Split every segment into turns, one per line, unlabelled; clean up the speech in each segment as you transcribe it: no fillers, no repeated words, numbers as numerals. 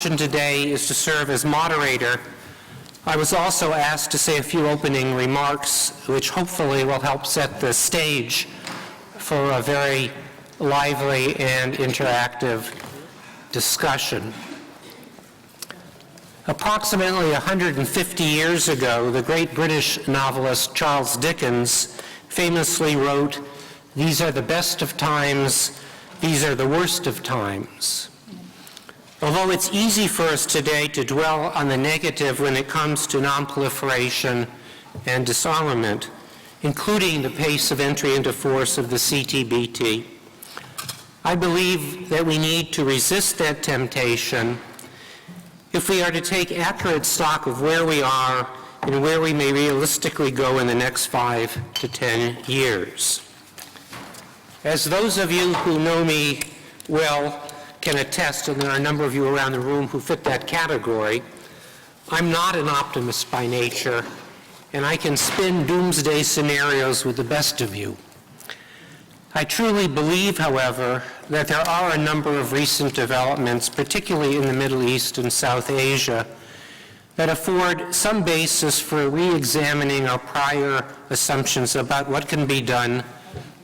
Today is to serve as moderator. I was also asked to say a few opening remarks, which hopefully will help set the stage for a very lively and interactive discussion. Approximately 150 years ago, the great British novelist Charles Dickens famously wrote, "These are the best of times, these are the worst of times." Although it's easy for us today to dwell on the negative when it comes to nonproliferation and disarmament, including the pace of entry into force of the CTBT, I believe that we need to resist that temptation if we are to take accurate stock of where we are and where we may realistically go in the next 5 to 10 years. As those of you who know me well can attest, and there are a number of you around the room who fit that category, I'm not an optimist by nature, and I can spin doomsday scenarios with the best of you. I truly believe, however, that there are a number of recent developments, particularly in the Middle East and South Asia, that afford some basis for re-examining our prior assumptions about what can be done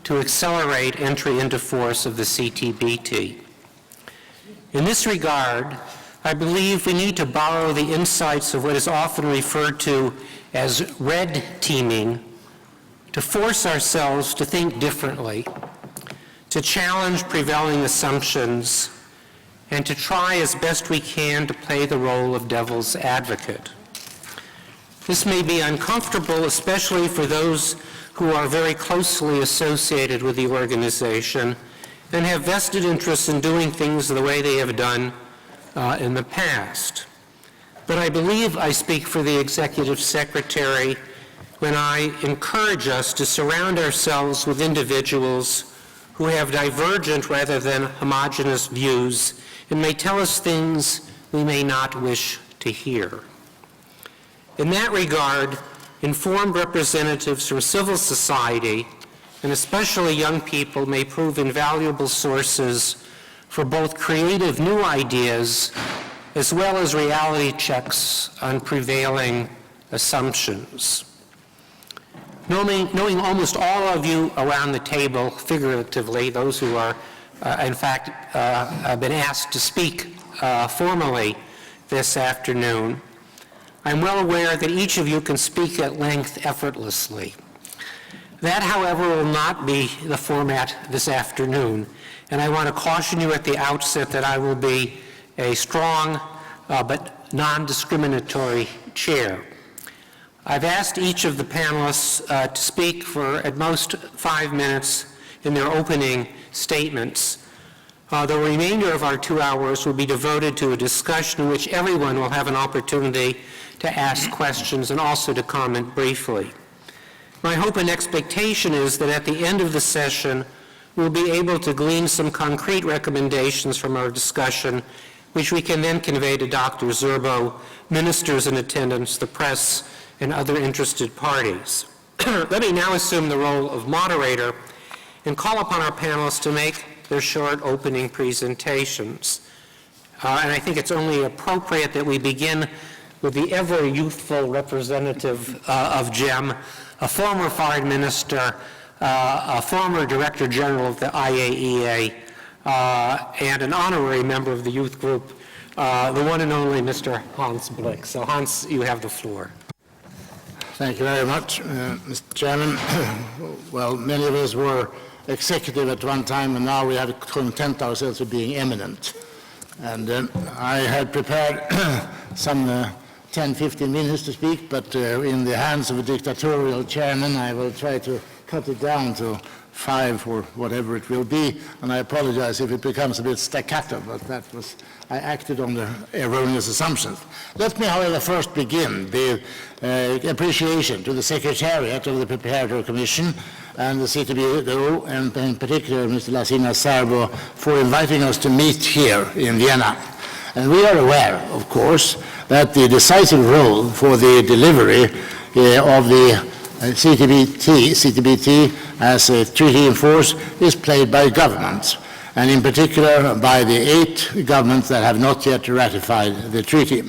to accelerate entry into force of the CTBT. In this regard, I believe we need to borrow the insights of what is often referred to as red teaming to force ourselves to think differently, to challenge prevailing assumptions, and to try as best we can to play the role of devil's advocate. This may be uncomfortable, especially for those who are very closely associated with the organization and have vested interests in doing things the way they have done in the past. But I believe I speak for the Executive Secretary when I encourage us to surround ourselves with individuals who have divergent rather than homogeneous views and may tell us things we may not wish to hear. In that regard, informed representatives from civil society, and especially young people, may prove invaluable sources for both creative new ideas as well as reality checks on prevailing assumptions. Knowing almost all of you around the table, figuratively, those who are, in fact, have been asked to speak formally this afternoon, I'm well aware that each of you can speak at length effortlessly. That, however, will not be the format this afternoon, and I want to caution you at the outset that I will be a strong but non-discriminatory chair. I've asked each of the panelists to speak for at most 5 minutes in their opening statements. The remainder of our 2 hours will be devoted to a discussion in which everyone will have an opportunity to ask questions and also to comment briefly. My hope and expectation is that at the end of the session, we'll be able to glean some concrete recommendations from our discussion, which we can then convey to Dr. Zerbo, ministers in attendance, the press, and other interested parties. Let me now assume the role of moderator and call upon our panelists to make their short opening presentations. And I think it's only appropriate that we begin with the ever youthful representative of GEM, a former foreign minister, a former director general of the IAEA, and an honorary member of the youth group, the one and only Mr. Hans Blix. So Hans, you have the floor.
Thank you very much, Mr. Chairman. Well, many of us were executive at one time, and now we have to content ourselves with being eminent. And I had prepared some 10-15 minutes to speak, but in the hands of a dictatorial chairman, I will try to cut it down to 5 or whatever it will be, and I apologize if it becomes a bit staccato, but I acted on the erroneous assumptions. Let me, however, first begin with appreciation to the Secretariat of the Preparatory Commission and the CTBT, and in particular Mr. Lassina Zerbo, for inviting us to meet here in Vienna. And we are aware, of course, that the decisive role for the delivery of the CTBT as a treaty in force is played by governments. and in particular by the 8 governments that have not yet ratified the treaty.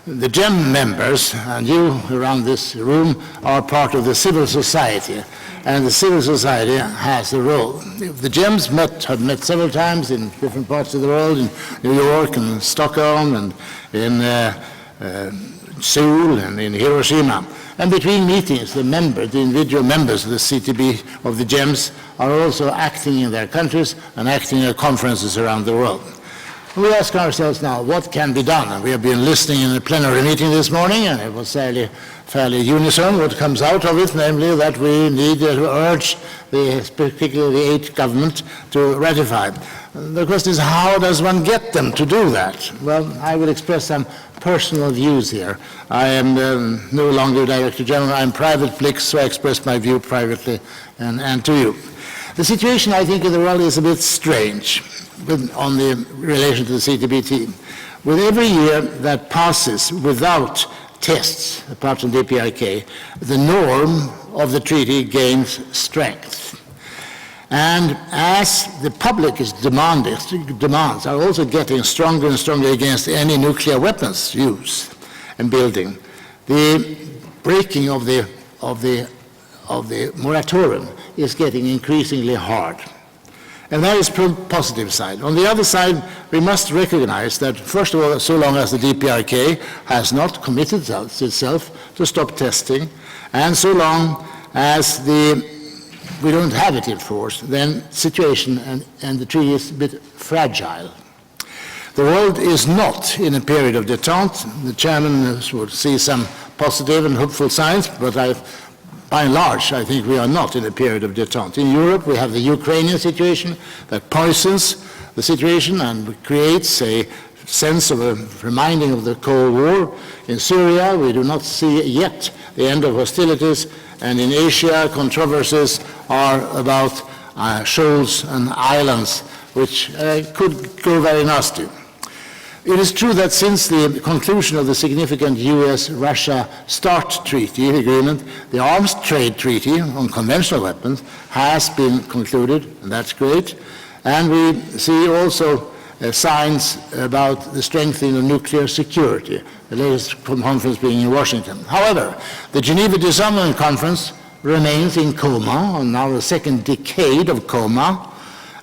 The GEM members, and you around this room, are part of the civil society, and the civil society has a role. The GEMs have met several times in different parts of the world, in New York and Stockholm and in Seoul and in Hiroshima. And between meetings, the individual members of the CTB, of the GEMs, are also acting in their countries and acting at conferences around the world. We ask ourselves now, what can be done? And we have been listening in a plenary meeting this morning, and it was fairly unison what comes out of it, namely that we need to urge, particularly the 8 governments, to ratify. The question is, how does one get them to do that? Well, I will express some personal views here. I am no longer Director General. I am private Blix, so I express my view privately and to you. The situation, I think, in the world is a bit strange on the relation to the CTBT. With every year that passes without tests, apart from DPRK, the norm of the treaty gains strength. And as the public's demands are also getting stronger and stronger against any nuclear weapons use and building, the breaking of the moratorium is getting increasingly hard. And that is the positive side. On the other side, we must recognize that, first of all, so long as the DPRK has not committed itself to stop testing, and so long as we don't have it in force, then situation and the treaty is a bit fragile. The world is not in a period of détente. The chairman would see some positive and hopeful signs, but by and large, I think we are not in a period of détente. In Europe, we have the Ukrainian situation that poisons the situation and creates a sense of a reminding of the Cold War. In Syria, we do not see yet the end of hostilities, and in Asia, controversies are about shoals and islands, which could go very nasty. It is true that since the conclusion of the significant US-Russia START treaty agreement, the arms trade treaty on conventional weapons has been concluded, and that's great. And we see also signs about the strengthening of nuclear security, the latest conference being in Washington. However, the Geneva Disarmament Conference remains in coma, on now the second decade of coma,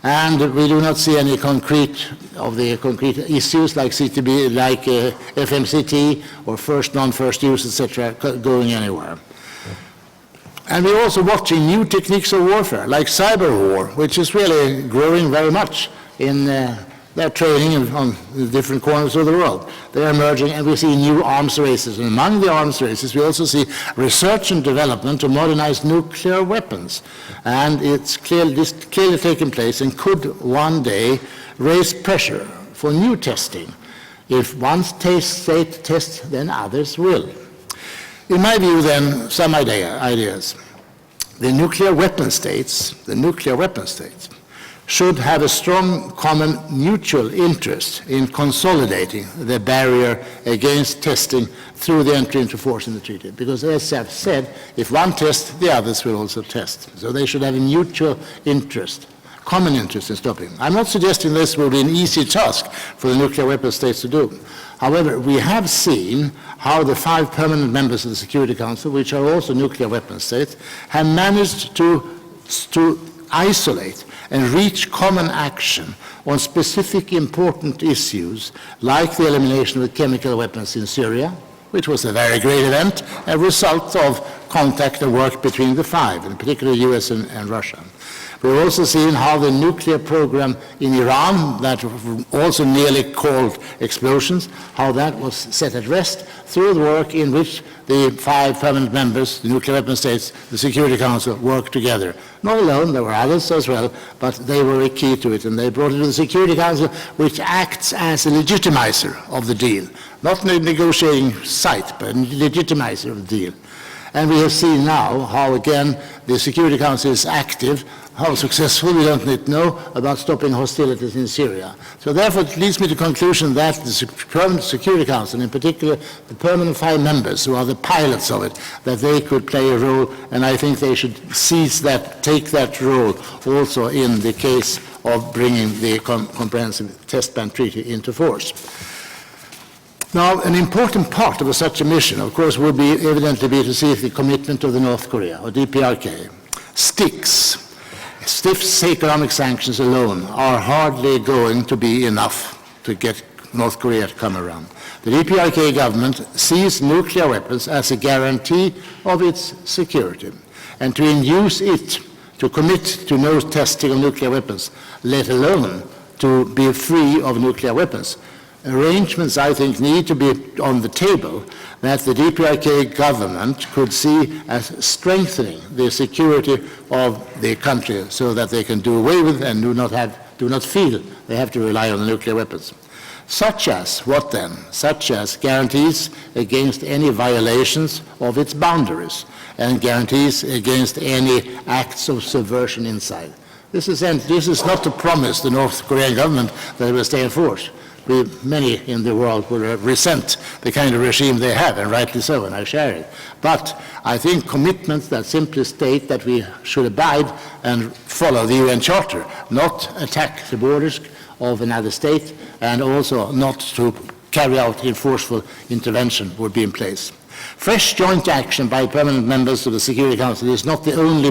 and we do not see any concrete issues like CTB, like FMCT or first, non-first use, etc., going anywhere. And we're also watching new techniques of warfare, like cyber war, which is really growing very much in their training on the different corners of the world. They are emerging, and we see new arms races. And among the arms races, we also see research and development to modernize nuclear weapons. And it's clearly taking place and could one day raise pressure for new testing. If one state tests, then others will. In my view, then, some ideas. The nuclear weapon states should have a strong common mutual interest in consolidating the barrier against testing through the entry into force in the treaty. Because as I've said, if one tests, the others will also test. So they should have a mutual interest, common interest in stopping. I'm not suggesting this will be an easy task for the nuclear weapon states to do. However, we have seen how the 5 permanent members of the Security Council, which are also nuclear weapon states, have managed to isolate and reach common action on specific important issues, like the elimination of the chemical weapons in Syria, which was a very great event, a result of contact and work between the 5, in particular US and Russia. We've also seen how the nuclear program in Iran, that also nearly caused explosions, how that was set at rest through the work in which the 5 permanent members, the nuclear weapon states, the Security Council, worked together. Not alone, there were others as well, but they were a key to it, and they brought it to the Security Council, which acts as a legitimizer of the deal. Not a negotiating site, but a legitimizer of the deal. And we have seen now how, again, the Security Council is active. How successful, we don't need to know, about stopping hostilities in Syria. So therefore, it leads me to the conclusion that the Permanent Security Council, in particular the permanent 5 members who are the pilots of it, that they could play a role, and I think they should seize that, take that role also in the case of bringing the Comprehensive Test Ban Treaty into force. Now, an important part of such a mission, of course, would be evidently be to see if the commitment of the North Korea, or DPRK, sticks. Stiff economic sanctions alone are hardly going to be enough to get North Korea to come around. The DPRK government sees nuclear weapons as a guarantee of its security, and to induce it to commit to no testing of nuclear weapons, let alone to be free of nuclear weapons. Arrangements, I think, need to be on the table that the DPRK government could see as strengthening the security of the country so that they can do away with and do not feel they have to rely on the nuclear weapons. Such as, what then? Such as guarantees against any violations of its boundaries and guarantees against any acts of subversion inside. This is not to promise the North Korean government that it will stay in force. Many in the world will resent the kind of regime they have, and rightly so, and I share it. But I think commitments that simply state that we should abide and follow the UN Charter, not attack the borders of another state, and also not to carry out forceful intervention would be in place. Fresh joint action by permanent members of the Security Council is not the only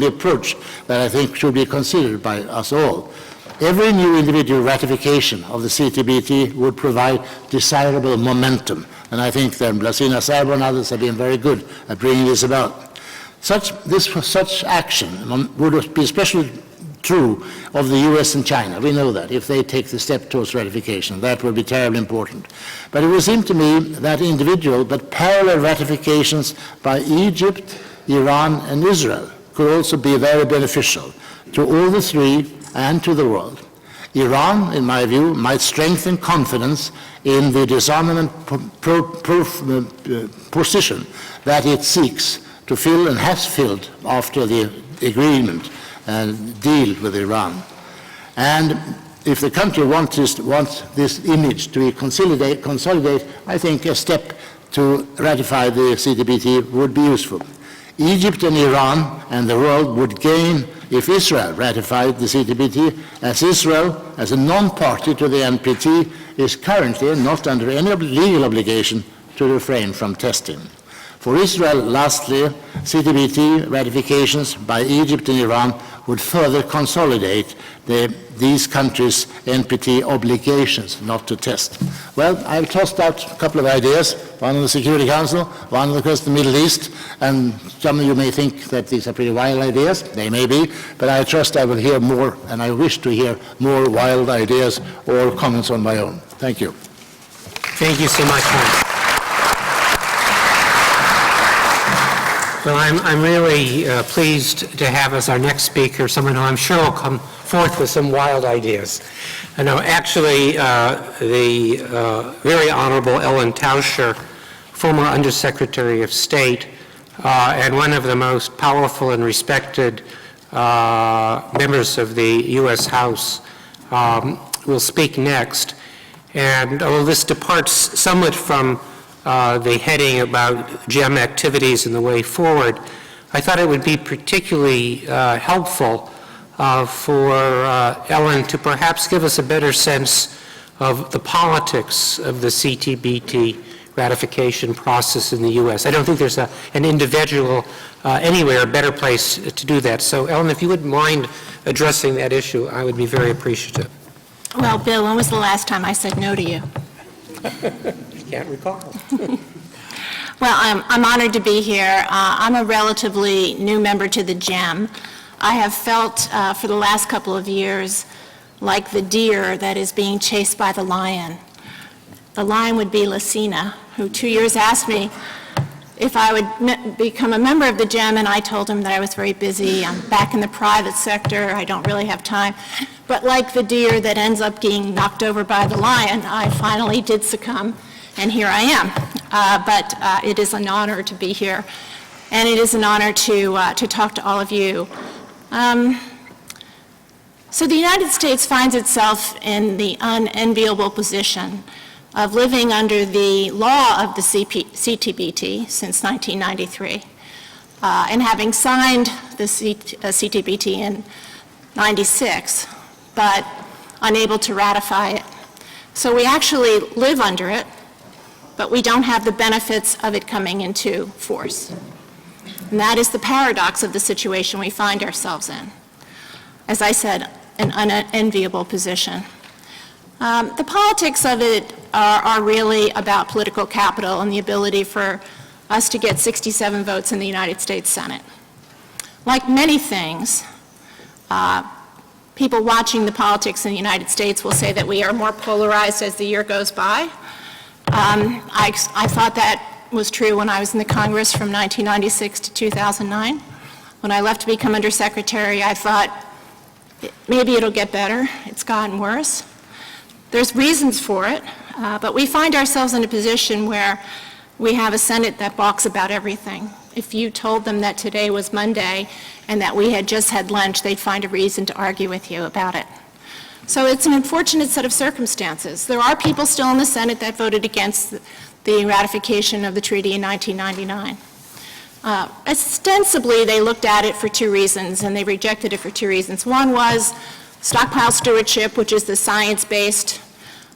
approach that I think should be considered by us all. Every new individual ratification of the CTBT would provide desirable momentum, and I think that Blasina Serbo and others have been very good at bringing this about. Such action would be especially true of the US and China. We know that, if they take the step towards ratification, that would be terribly important. But it would seem to me that individual but parallel ratifications by Egypt, Iran, and Israel could also be very beneficial to all the three and to the world. Iran, in my view, might strengthen confidence in the disarmament position that it seeks to fill and has filled after the agreement and deal with Iran. And if the country wants this image to consolidate, I think a step to ratify the CTBT would be useful. Egypt and Iran and the world would gain if Israel ratified the CTBT, as Israel, as a non-party to the NPT, is currently not under any legal obligation to refrain from testing. For Israel, lastly, CTBT ratifications by Egypt and Iran would further consolidate these countries' NPT obligations not to test. Well, I've tossed out a couple of ideas, one on the Security Council, one across the Middle East, and some of you may think that these are pretty wild ideas. They may be, but I trust I will hear more, and I wish to hear more wild ideas or comments on my own. Thank you.
Thank you so much, Hans. Well, I'm really pleased to have as our next speaker someone who I'm sure will come forth with some wild ideas. I know actually the very Honorable Ellen Tauscher, former Undersecretary of State, and one of the most powerful and respected members of the U.S. House, will speak next. And although this departs somewhat from the heading about GEM activities and the way forward, I thought it would be particularly helpful for Ellen to perhaps give us a better sense of the politics of the CTBT ratification process in the U.S. I don't think there's an individual anywhere a better place to do that. So, Ellen, if you wouldn't mind addressing that issue, I would be very appreciative.
Well, Bill, when was the last time I said no to you?
Can't recall.
Well, I'm honored to be here. I'm a relatively new member to the GEM. I have felt for the last couple of years like the deer that is being chased by the lion. The lion would be Lasina, who 2 years asked me if I would become a member of the GEM, and I told him that I was very busy. I'm back in the private sector. I don't really have time. But like the deer that ends up being knocked over by the lion, I finally did succumb, and here I am. But it is an honor to be here, and it is an honor to talk to all of you. So the United States finds itself in the unenviable position of living under the law of the CTBT since 1993, and having signed the CTBT in 96, but unable to ratify it. So we actually live under it, but we don't have the benefits of it coming into force. And that is the paradox of the situation we find ourselves in. As I said, an unenviable position. The politics of it are really about political capital and the ability for us to get 67 votes in the United States Senate. Like many things, people watching the politics in the United States will say that we are more polarized as the year goes by. I thought that was true when I was in the Congress from 1996 to 2009. When I left to become undersecretary, I thought maybe it'll get better. It's gotten worse. There's reasons for it, but we find ourselves in a position where we have a Senate that balks about everything. If you told them that today was Monday and that we had just had lunch, they'd find a reason to argue with you about it. So it's an unfortunate set of circumstances. There are people still in the Senate that voted against the ratification of the treaty in 1999. Ostensibly, they looked at it for two reasons, and they rejected it for two reasons. One was stockpile stewardship, which is the science-based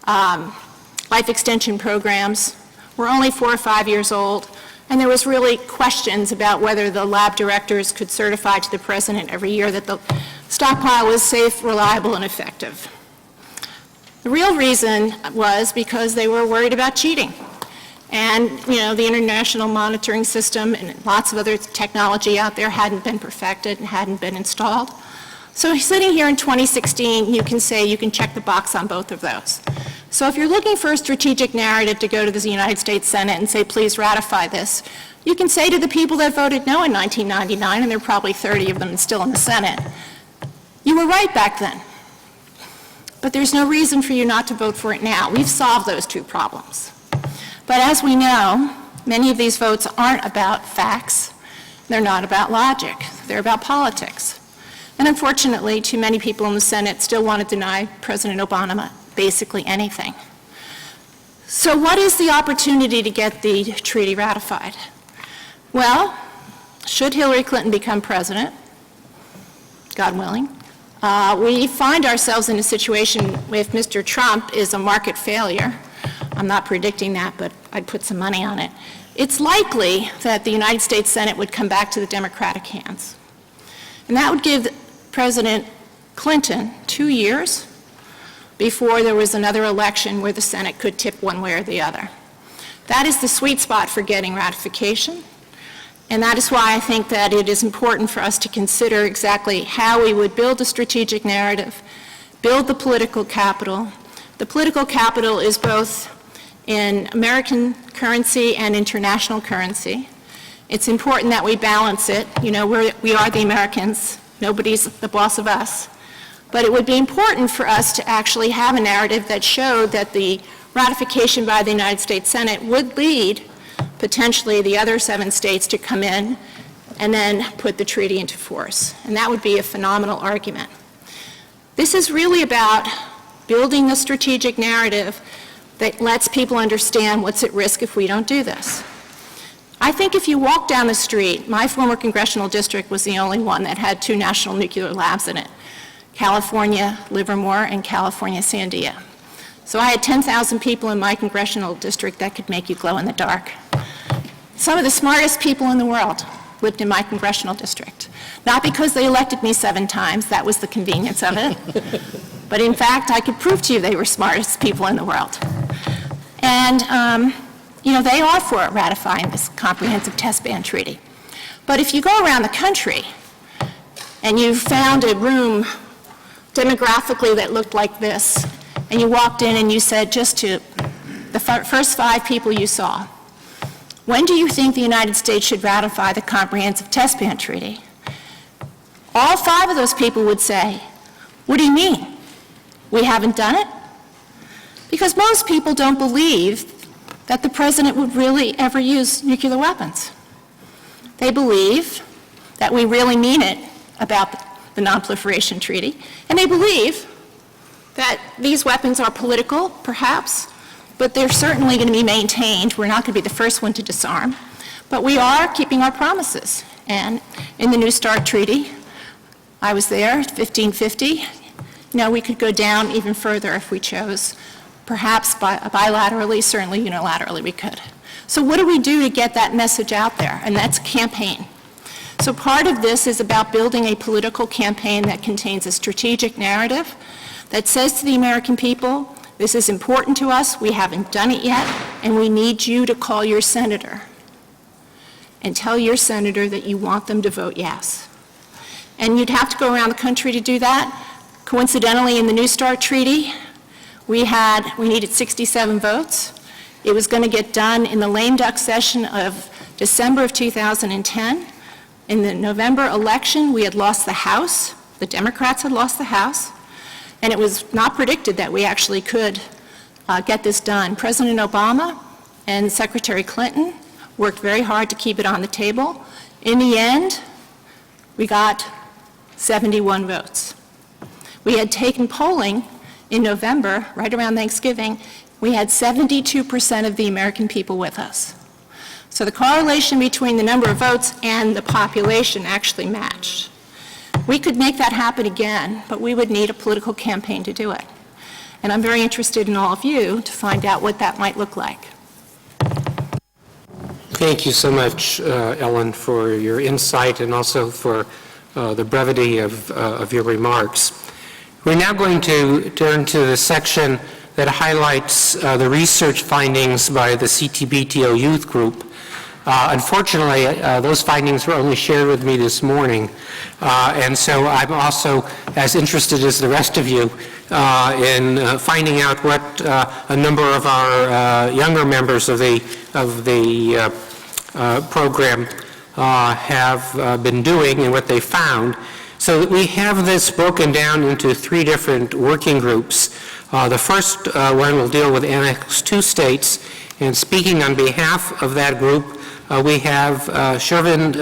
life extension programs, were only 4 or 5 years old, and there was really questions about whether the lab directors could certify to the president every year that the stockpile was safe, reliable, and effective. The real reason was because they were worried about cheating. And, you know, the international monitoring system and lots of other technology out there hadn't been perfected and hadn't been installed. So sitting here in 2016, you can say you can check the box on both of those. So if you're looking for a strategic narrative to go to the United States Senate and say, please ratify this, you can say to the people that voted no in 1999, and there are probably 30 of them still in the Senate, you were right back then. But there's no reason for you not to vote for it now. We've solved those two problems. But as we know, many of these votes aren't about facts. They're not about logic. They're about politics. And unfortunately, too many people in the Senate still want to deny President Obama basically anything. So what is the opportunity to get the treaty ratified? Well, should Hillary Clinton become president, God willing, we find ourselves in a situation if Mr. Trump is a market failure. I'm not predicting that, but I'd put some money on it. It's likely that the United States Senate would come back to the Democratic hands. And that would give President Clinton 2 years before there was another election where the Senate could tip one way or the other. That is the sweet spot for getting ratification. And that is why I think that it is important for us to consider exactly how we would build a strategic narrative, build the political capital. The political capital is both in American currency and international currency. It's important that we balance it. You know, we are the Americans. Nobody's the boss of us. But it would be important for us to actually have a narrative that showed that the ratification by the United States Senate would lead potentially the other 7 states to come in and then put the treaty into force. And that would be a phenomenal argument. This is really about building a strategic narrative that lets people understand what's at risk if we don't do this. I think if you walk down the street, my former congressional district was the only one that had 2 national nuclear labs in it, California Livermore and California Sandia. So I had 10,000 people in my congressional district that could make you glow in the dark. Some of the smartest people in the world lived in my congressional district. Not because they elected me 7 times, that was the convenience of it, but in fact, I could prove to you they were smartest people in the world. And, you know, they are for ratifying this comprehensive test ban treaty. But if you go around the country and you found a room demographically that looked like this, and you walked in and you said just to the first 5 people you saw, when do you think the United States should ratify the comprehensive test ban treaty? All 5 of those people would say, what do you mean? We haven't done it? Because most people don't believe that the president would really ever use nuclear weapons. They believe that we really mean it about the Non-Proliferation Treaty, and they believe that these weapons are political, perhaps, but they're certainly going to be maintained. We're not going to be the first one to disarm, but we are keeping our promises. And in the New START Treaty, I was there, 1550, No, we could go down even further if we chose. Perhaps bilaterally, certainly unilaterally we could. So what do we do to get that message out there? And that's campaign. So part of this is about building a political campaign that contains a strategic narrative that says to the American people, this is important to us, we haven't done it yet, and we need you to call your senator and tell your senator that you want them to vote yes. And you'd have to go around the country to do that. Coincidentally, in the New START Treaty, we needed 67 votes. It was going to get done in the lame duck session of December of 2010. In the November election, we had lost the House. The Democrats had lost the House. And it was not predicted that we actually could get this done. President Obama and Secretary Clinton worked very hard to keep it on the table. In the end, we got 71 votes. We had taken polling in November, right around Thanksgiving. We had 72% of the American people with us. So the correlation between the number of votes and the population actually matched. We could make that happen again, but we would need a political campaign to do it. And I'm very interested in all of you to find out what that might look like.
Thank you so much, Ellen, for your insight and also for the brevity of your remarks. We're now going to turn to the section that highlights the research findings by the CTBTO Youth Group. Unfortunately, those findings were only shared with me this morning, and so I'm also as interested as the rest of you in finding out what a number of our younger members of the program have been doing and what they found. So we have this broken down into 3 different working groups. The first one will deal with Annex II states, and speaking on behalf of that group, we have Shervin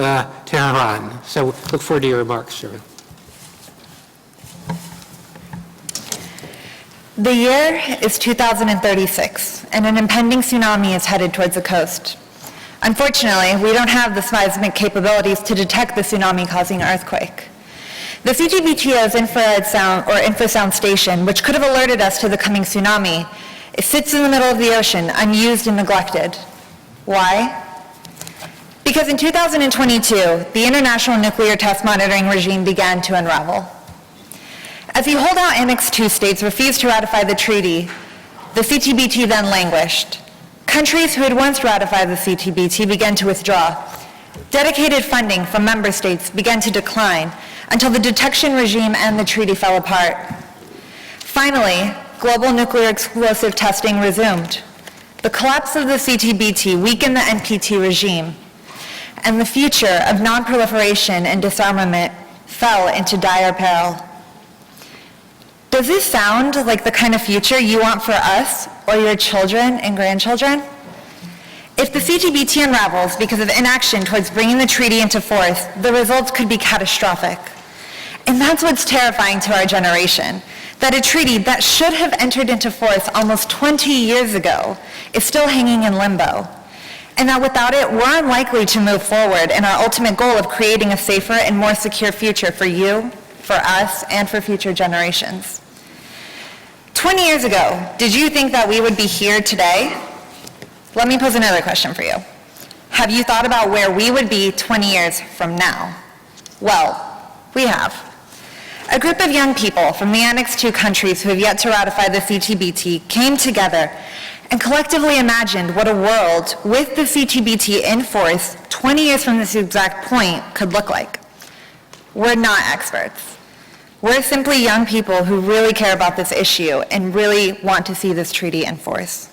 Tehran. So look forward to your remarks, Shervin.
The year is 2036, and an impending tsunami is headed towards the coast. Unfortunately, we don't have the seismic capabilities to detect the tsunami-causing earthquake. The CTBTO's infrasound station, which could have alerted us to the coming tsunami, it sits in the middle of the ocean, unused and neglected. Why? Because in 2022, the International Nuclear Test Monitoring Regime began to unravel. As the holdout Annex II states refused to ratify the treaty, the CTBT then languished. Countries who had once ratified the CTBT began to withdraw. Dedicated funding from member states began to decline until the detection regime and the treaty fell apart. Finally, global nuclear explosive testing resumed. The collapse of the CTBT weakened the NPT regime, and the future of non-proliferation and disarmament fell into dire peril. Does this sound like the kind of future you want for us or your children and grandchildren? If the CTBT unravels because of inaction towards bringing the treaty into force, the results could be catastrophic. And that's what's terrifying to our generation, that a treaty that should have entered into force almost 20 years ago is still hanging in limbo. And that without it, we're unlikely to move forward in our ultimate goal of creating a safer and more secure future for you, for us, and for future generations. 20 years ago, did you think that we would be here today? Let me pose another question for you. Have you thought about where we would be 20 years from now? Well, we have. A group of young people from the Annex II countries who have yet to ratify the CTBT came together and collectively imagined what a world with the CTBT in force 20 years from this exact point could look like. We're not experts. We're simply young people who really care about this issue and really want to see this treaty in force.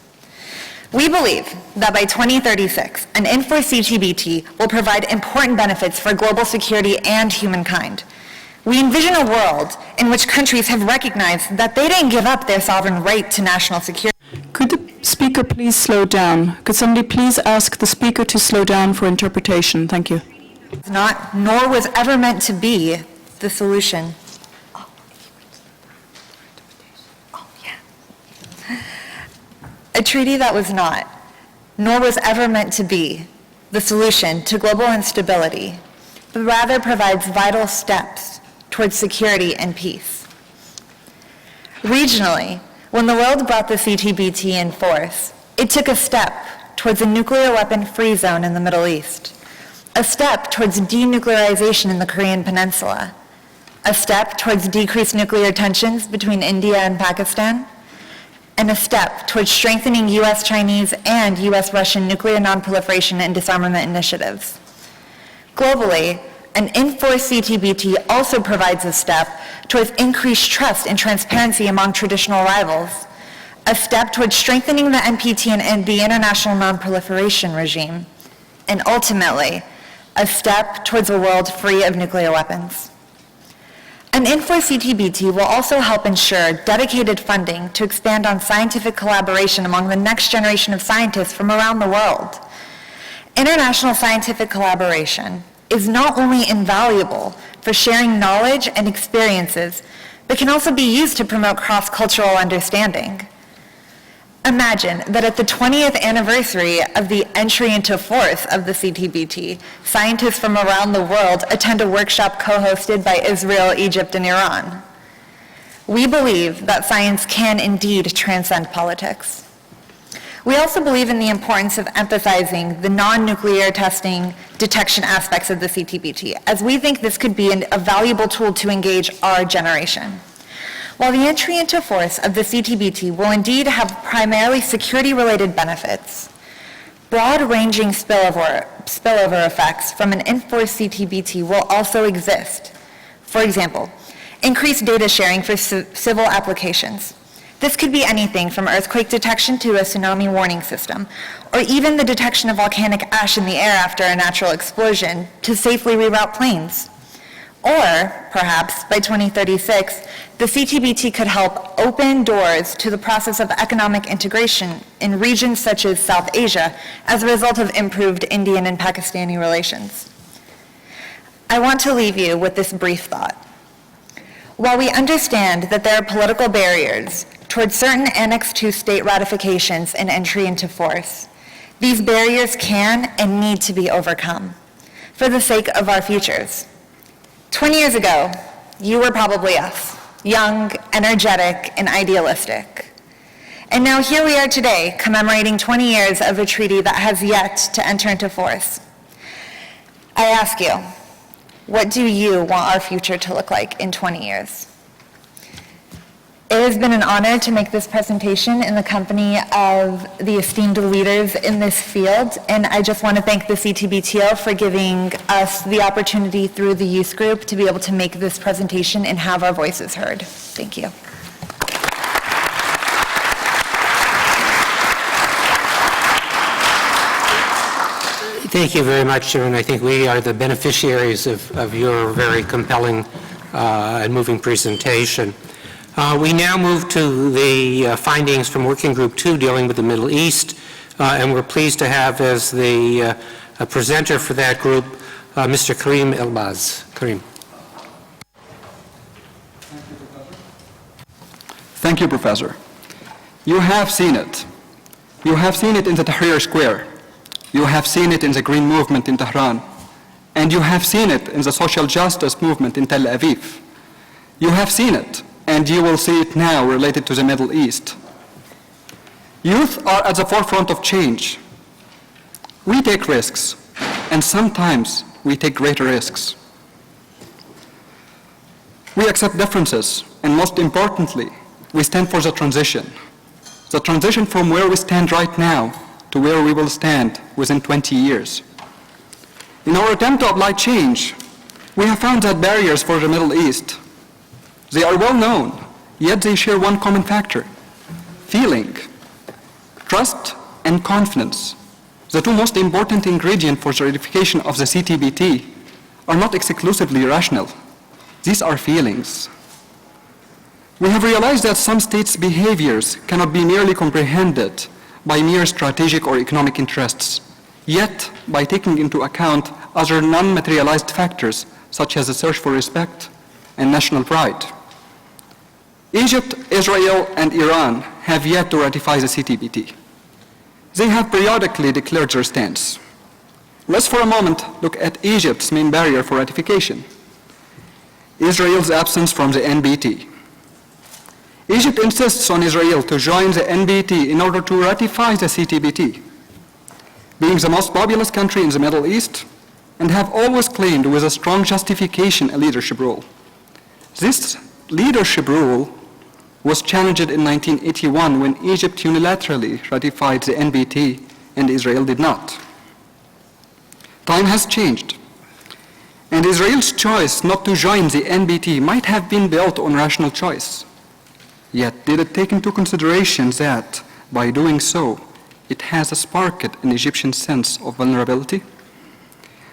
We believe that by 2036, an in-force CTBT will provide important benefits for global security and humankind. We envision a world in which countries have recognized that they didn't give up their sovereign right to national security.
Could the speaker please slow down? Could somebody please ask the speaker to slow down for interpretation? Thank you.
Not, nor was ever meant to be, the solution. A treaty that was not, nor was ever meant to be, the solution to global instability, but rather provides vital steps towards security and peace. Regionally, when the world brought the CTBT in force, it took a step towards a nuclear weapon-free zone in the Middle East, a step towards denuclearization in the Korean Peninsula, a step towards decreased nuclear tensions between India and Pakistan, and a step towards strengthening U.S.-Chinese and U.S.-Russian nuclear nonproliferation and disarmament initiatives. Globally, an in-force CTBT also provides a step towards increased trust and transparency among traditional rivals, a step towards strengthening the NPT and the international nonproliferation regime, and ultimately, a step towards a world free of nuclear weapons. An in-force CTBT will also help ensure dedicated funding to expand on scientific collaboration among the next generation of scientists from around the world. International scientific collaboration is not only invaluable for sharing knowledge and experiences, but can also be used to promote cross-cultural understanding. Imagine that at the 20th anniversary of the entry into force of the CTBT, scientists from around the world attend a workshop co-hosted by Israel, Egypt, and Iran. We believe that science can indeed transcend politics. We also believe in the importance of emphasizing the non-nuclear testing detection aspects of the CTBT, as we think this could be a valuable tool to engage our generation. While the entry into force of the CTBT will indeed have primarily security-related benefits, broad-ranging spillover effects from an in-force CTBT will also exist. For example, increased data sharing for civil applications. This could be anything from earthquake detection to a tsunami warning system, or even the detection of volcanic ash in the air after a natural explosion to safely reroute planes. Or, perhaps, by 2036, the CTBT could help open doors to the process of economic integration in regions such as South Asia as a result of improved Indian and Pakistani relations. I want to leave you with this brief thought. While we understand that there are political barriers towards certain Annex II state ratifications and entry into force, these barriers can and need to be overcome for the sake of our futures. 20 years ago, you were probably us, young, energetic, and idealistic. And now here we are today, commemorating 20 years of a treaty that has yet to enter into force. I ask you, what do you want our future to look like in 20 years? It has been an honor to make this presentation in the company of the esteemed leaders in this field, and I just want to thank the CTBTO for giving us the opportunity through the youth group to be able to make this presentation and have our voices heard. Thank you.
Thank you very much, Sharon. I think we are the beneficiaries of your very compelling and moving presentation. We now move to the findings from Working Group 2 dealing with the Middle East, and we're pleased to have as the presenter for that group Mr. Karim Elbaz. Karim.
Thank you, Professor. You have seen it. You have seen it in the Tahrir Square. You have seen it in the Green Movement in Tehran. And you have seen it in the social justice movement in Tel Aviv. You have seen it, and you will see it now related to the Middle East. Youth are at the forefront of change. We take risks, and sometimes we take greater risks. We accept differences, and most importantly, we stand for the transition from where we stand right now to where we will stand within 20 years. In our attempt to apply change, we have found that barriers for the Middle East, they are well known, yet they share one common factor: feeling. Trust and confidence, the two most important ingredients for the ratification of the CTBT, are not exclusively rational. These are feelings. We have realized that some states' behaviors cannot be merely comprehended by mere strategic or economic interests, yet by taking into account other non-materialized factors such as the search for respect and national pride. Egypt, Israel, and Iran have yet to ratify the CTBT. They have periodically declared their stance. Let's for a moment look at Egypt's main barrier for ratification: Israel's absence from the NPT. Egypt insists on Israel to join the NBT in order to ratify the CTBT, being the most populous country in the Middle East, and have always claimed with a strong justification a leadership role. This leadership role was challenged in 1981 when Egypt unilaterally ratified the NBT and Israel did not. Time has changed, and Israel's choice not to join the NBT might have been built on rational choice. Yet did it take into consideration that, by doing so, it has sparked an Egyptian sense of vulnerability?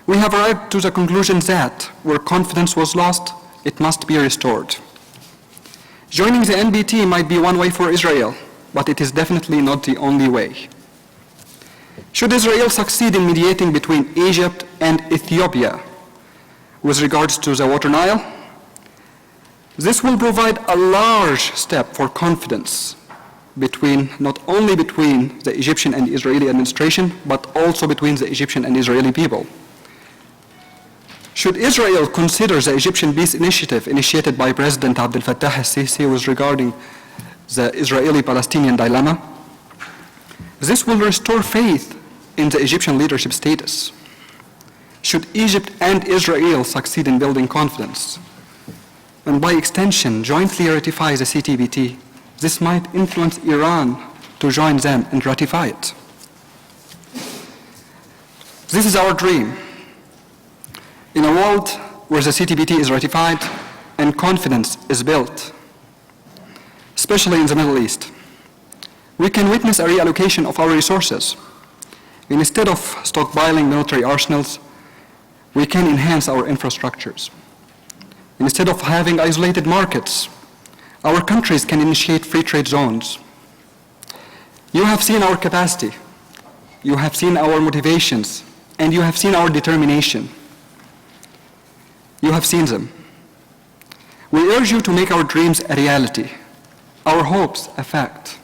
We have arrived to the conclusion that, where confidence was lost, it must be restored. Joining the NBT might be one way for Israel, but it is definitely not the only way. Should Israel succeed in mediating between Egypt and Ethiopia with regards to the Water Nile, this will provide a large step for confidence not only between the Egyptian and Israeli administration, but also between the Egyptian and Israeli people. Should Israel consider the Egyptian peace initiative initiated by President Abdel Fattah al-Sisi with regarding the Israeli-Palestinian dilemma, this will restore faith in the Egyptian leadership status. Should Egypt and Israel succeed in building confidence, and by extension jointly ratify the CTBT, this might influence Iran to join them and ratify it. This is our dream. In a world where the CTBT is ratified and confidence is built, especially in the Middle East, we can witness a reallocation of our resources. Instead of stockpiling military arsenals, we can enhance our infrastructures. Instead of having isolated markets, our countries can initiate free trade zones. You have seen our capacity, you have seen our motivations, and you have seen our determination. You have seen them. We urge you to make our dreams a reality, our hopes a fact.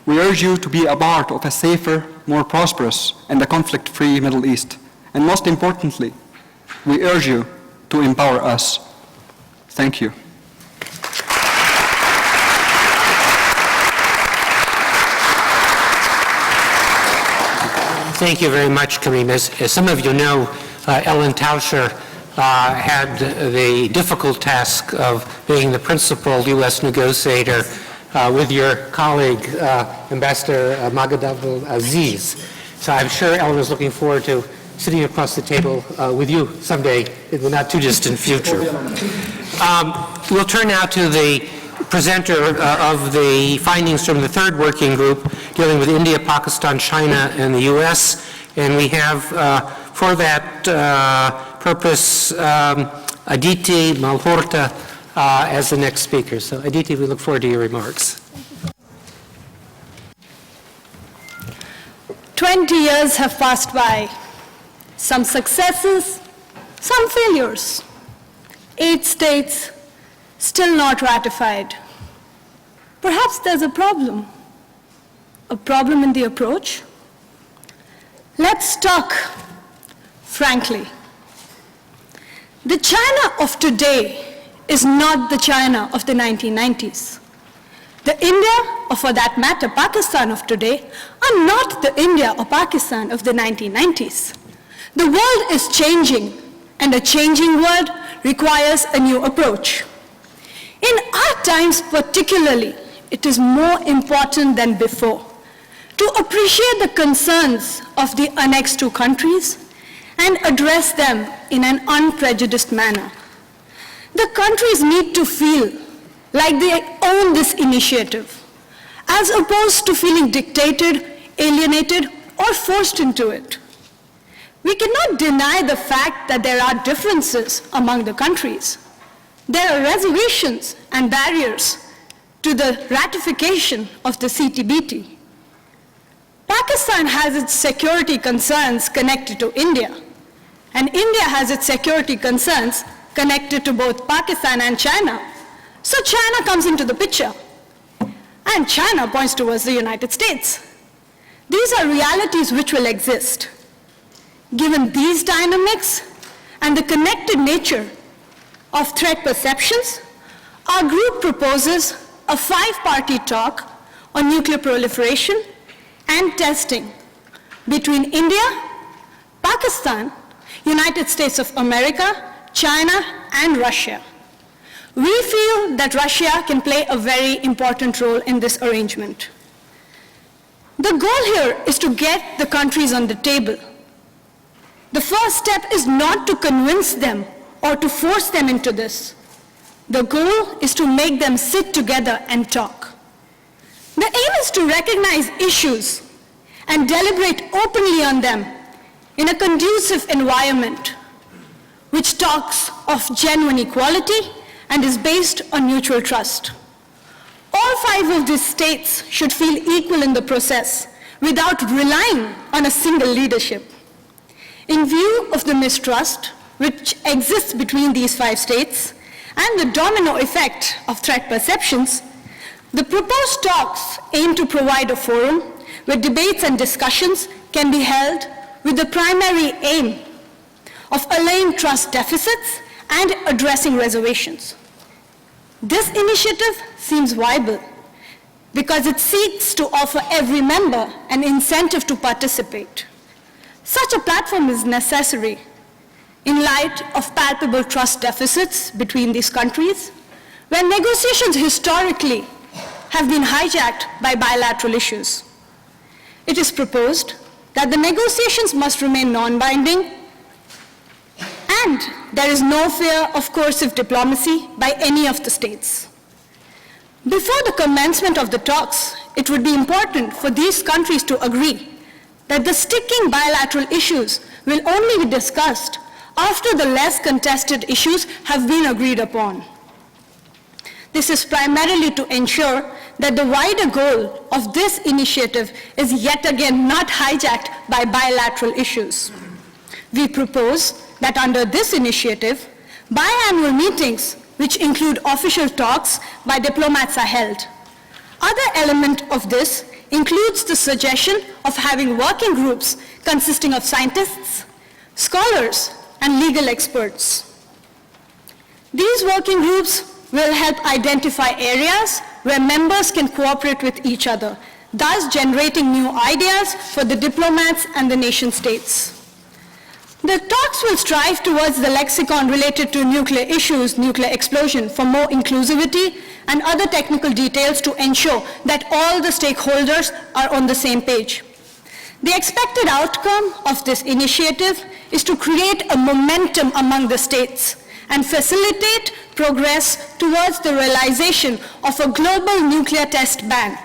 We urge you to be a part of a safer, more prosperous, and a conflict-free Middle East. And most importantly, we urge you to empower us. Thank you.
Thank you very much, Karim. As some of you know, Ellen Tauscher had the difficult task of being the principal U.S. negotiator with your colleague, Ambassador Maged Abdel-Aziz. So I'm sure Ellen is looking forward to sitting across the table with you someday in the not too distant future. We'll turn now to the presenter of the findings from the third working group dealing with India, Pakistan, China, and the U.S. And we have, for that purpose, Aditi Malhotra as the next speaker. So, Aditi, we look forward to your remarks.
20 years have passed by. Some successes, some failures. 8 states still not ratified. Perhaps there's a problem in the approach. Let's talk frankly. The China of today is not the China of the 1990s. The India, or for that matter, Pakistan of today, are not the India or Pakistan of the 1990s. The world is changing, and a changing world requires a new approach. In our times particularly, it is more important than before to appreciate the concerns of the annexed 2 countries and address them in an unprejudiced manner. The countries need to feel like they own this initiative, as opposed to feeling dictated, alienated, or forced into it. We cannot deny the fact that there are differences among the countries. There are reservations and barriers to the ratification of the CTBT. Pakistan has its security concerns connected to India, and India has its security concerns connected to both Pakistan and China. So China comes into the picture, and China points towards the United States. These are realities which will exist. Given these dynamics and the connected nature of threat perceptions, our group proposes a 5-party talk on nuclear proliferation and testing between India, Pakistan, United States of America, China, and Russia. We feel that Russia can play a very important role in this arrangement. The goal here is to get the countries on the table. The first step is not to convince them or to force them into this. The goal is to make them sit together and talk. The aim is to recognize issues and deliberate openly on them in a conducive environment which talks of genuine equality and is based on mutual trust. All 5 of these states should feel equal in the process without relying on a single leadership. In view of the mistrust which exists between these 5 states and the domino effect of threat perceptions, the proposed talks aim to provide a forum where debates and discussions can be held with the primary aim of allaying trust deficits and addressing reservations. This initiative seems viable because it seeks to offer every member an incentive to participate. Such a platform is necessary in light of palpable trust deficits between these countries, where negotiations historically have been hijacked by bilateral issues. It is proposed that the negotiations must remain non-binding, and there is no fear of coercive diplomacy by any of the states. Before the commencement of the talks, it would be important for these countries to agree that the sticking bilateral issues will only be discussed after the less contested issues have been agreed upon. This is primarily to ensure that the wider goal of this initiative is yet again not hijacked by bilateral issues. We propose that under this initiative, biannual meetings, which include official talks by diplomats, are held. Other element of this includes the suggestion of having working groups consisting of scientists, scholars, and legal experts. These working groups will help identify areas where members can cooperate with each other, thus generating new ideas for the diplomats and the nation states. The talks will strive towards the lexicon related to nuclear issues, nuclear explosion, for more inclusivity and other technical details to ensure that all the stakeholders are on the same page. The expected outcome of this initiative is to create a momentum among the states and facilitate progress towards the realization of a global nuclear test ban.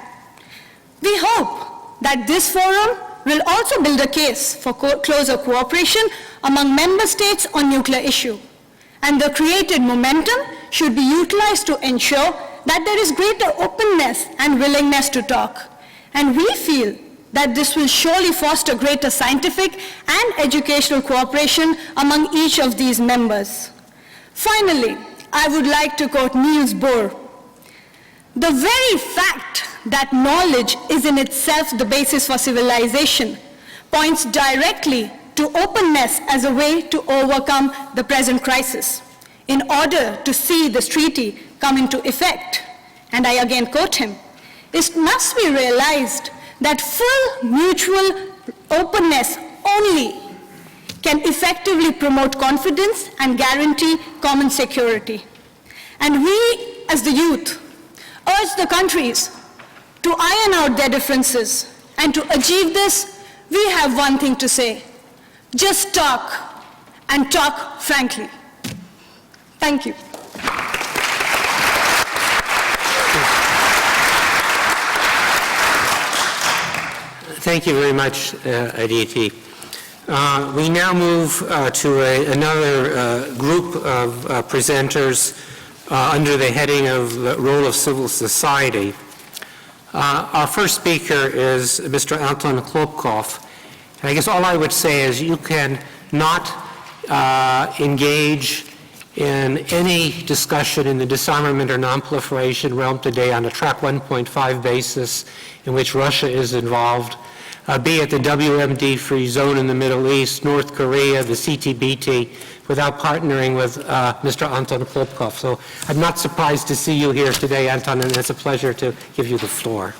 We hope that this forum will also build a case for closer cooperation among member states on nuclear issue, and the created momentum should be utilized to ensure that there is greater openness and willingness to talk. And we feel that this will surely foster greater scientific and educational cooperation among each of these members. Finally, I would like to quote Niels Bohr. The very fact that knowledge is in itself the basis for civilization points directly to openness as a way to overcome the present crisis. In order to see this treaty come into effect, and I again quote him, it must be realized that full mutual openness only can effectively promote confidence and guarantee common security. And we, as the youth, urge the countries to iron out their differences, and to achieve this, we have one thing to say: just talk, and talk frankly. Thank you.
Thank you very much, Aditi. We now move to another group of presenters under the heading of the role of civil society. Our first speaker is Mr. Anton Klopkov. And I guess all I would say is you can not engage in any discussion in the disarmament or nonproliferation realm today on a track 1.5 basis in which Russia is involved, be it the WMD free zone in the Middle East, North Korea, the CTBT without partnering with Mr. Anton Klopkov. So I'm not surprised to see you here today, Anton, and it's a pleasure to give you the floor.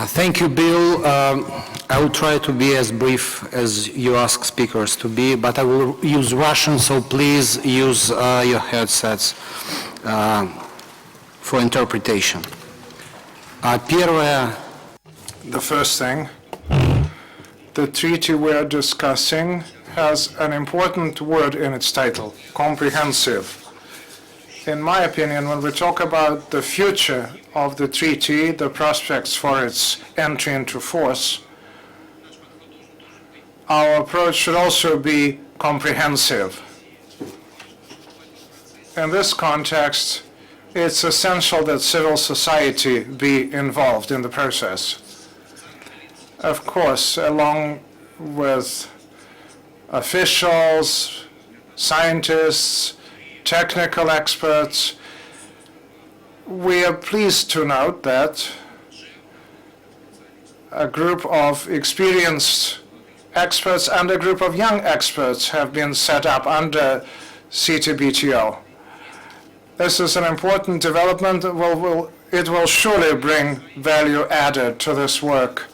Thank you, Bill. I will try to be as brief as you ask speakers to be, but I will use Russian, so please use your headsets for interpretation. Первое.
The first thing, the treaty we are discussing has an important word in its title, comprehensive. In my opinion, when we talk about the future of the treaty, the prospects for its entry into force, our approach should also be comprehensive. In this context, it's essential that civil society be involved in the process. Of course, along with officials, scientists, technical experts, we are pleased to note that a group of experienced experts and a group of young experts have been set up under CTBTO. This is an important development. It will surely bring value added to this work.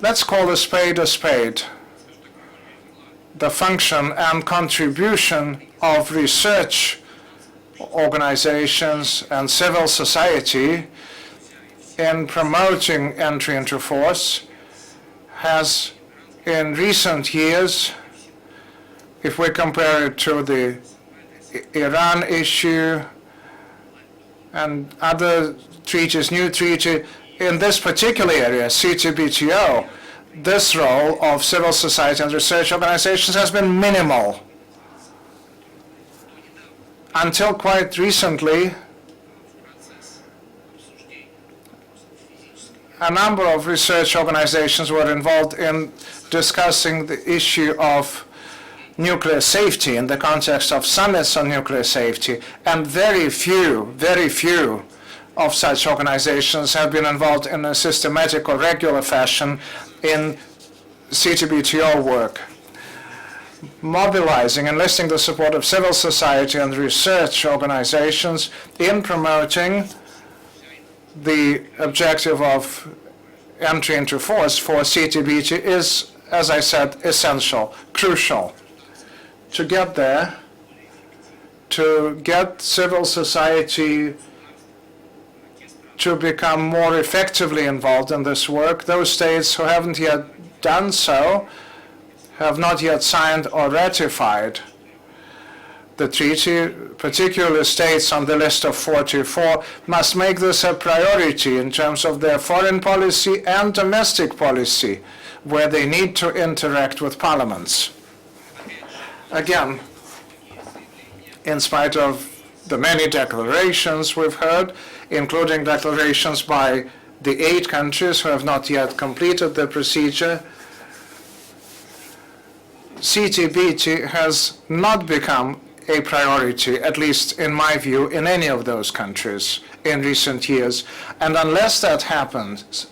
Let's call a spade a spade. The function and contribution of research organizations and civil society in promoting entry into force has, in recent years, if we compare it to the Iran issue and other treaties, new treaty, in this particular area, CTBTO, this role of civil society and research organizations has been minimal. Until quite recently, a number of research organizations were involved in discussing the issue of nuclear safety in the context of summits on nuclear safety, and very few of such organizations have been involved in a systematic or regular fashion in CTBTO work. Mobilizing, enlisting the support of civil society and research organizations in promoting the objective of entry into force for CTBT is, as I said, essential, crucial. To get there, to get civil society to become more effectively involved in this work, those states who haven't yet done so have not yet signed or ratified the treaty, particularly states on the list of 44, must make this a priority in terms of their foreign policy and domestic policy, where they need to interact with parliaments. Again, in spite of the many declarations we've heard, including declarations by the 8 countries who have not yet completed the procedure, CTBT has not become a priority, at least in my view, in any of those countries in recent years. And unless that happens,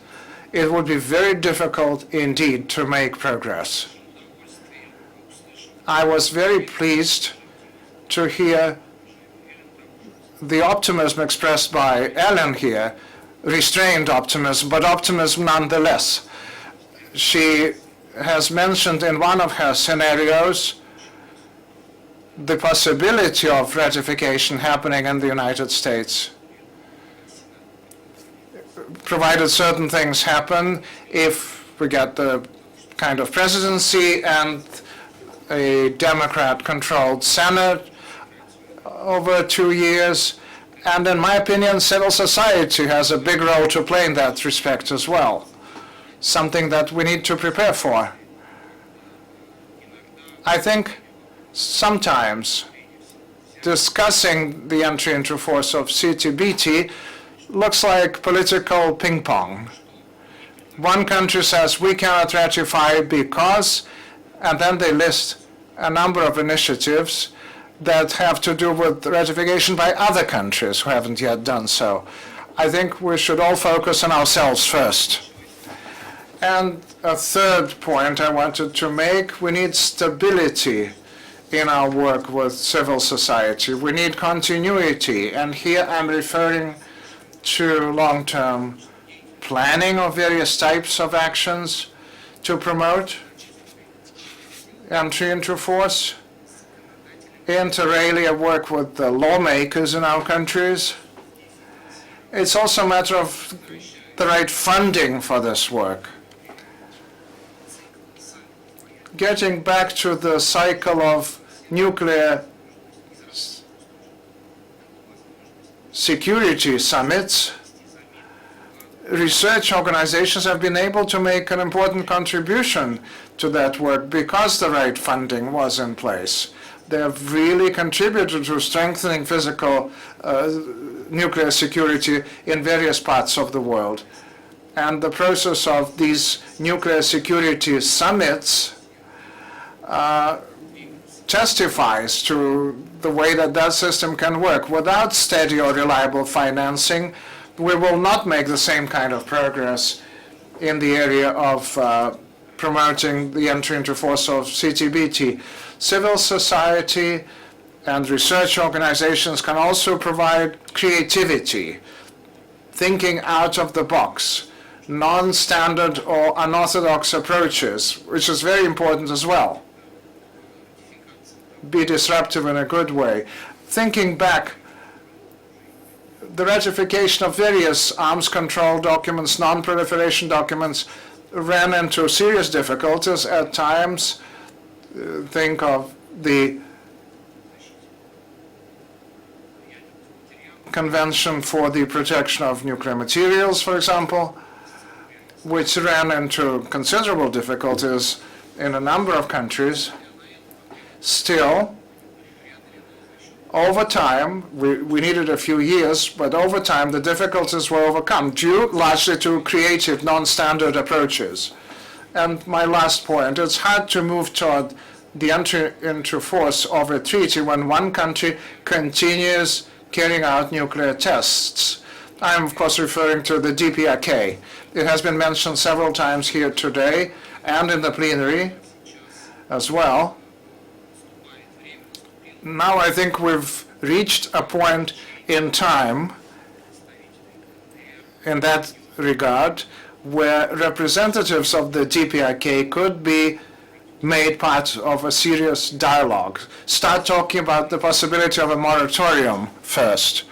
it would be very difficult indeed to make progress. I was very pleased to hear the optimism expressed by Ellen here, restrained optimism, but optimism nonetheless. She has mentioned in one of her scenarios the possibility of ratification happening in the United States, provided certain things happen. If we get the kind of presidency and a Democrat-controlled Senate over 2 years, and in my opinion, civil society has a big role to play in that respect as well, something that we need to prepare for. I think sometimes discussing the entry into force of CTBT looks like political ping pong. One country says we cannot ratify because, and then they list a number of initiatives that have to do with ratification by other countries who haven't yet done so. I think we should all focus on ourselves first. And a third point I wanted to make, we need stability in our work with civil society. We need continuity, and here I'm referring to long-term planning of various types of actions to promote entry into force, inter alia work with the lawmakers in our countries. It's also a matter of the right funding for this work. Getting back to the cycle of nuclear security summits, research organizations have been able to make an important contribution to that work because the right funding was in place. They have really contributed to strengthening physical nuclear security in various parts of the world. And the process of these nuclear security summits testifies to the way that that system can work. Without steady or reliable financing, we will not make the same kind of progress in the area of promoting the entry into force of CTBT. Civil society and research organizations can also provide creativity, thinking out of the box, non-standard or unorthodox approaches, which is very important as well. Be disruptive in a good way. Thinking back, the ratification of various arms control documents, non-proliferation documents, ran into serious difficulties at times. Think of the Convention for the Protection of Nuclear Materials, for example, which ran into considerable difficulties in a number of countries. Still, over time, we needed a few years, but over time the difficulties were overcome, due largely to creative, non-standard approaches. And my last point, it's hard to move toward the entry into force of a treaty when one country continues carrying out nuclear tests. I'm, of course, referring to the DPRK. It has been mentioned several times here today and in the plenary as well. Now I think we've reached a point in time in that regard where representatives of the DPRK could be made part of a serious dialogue. Start talking about the possibility of a moratorium first.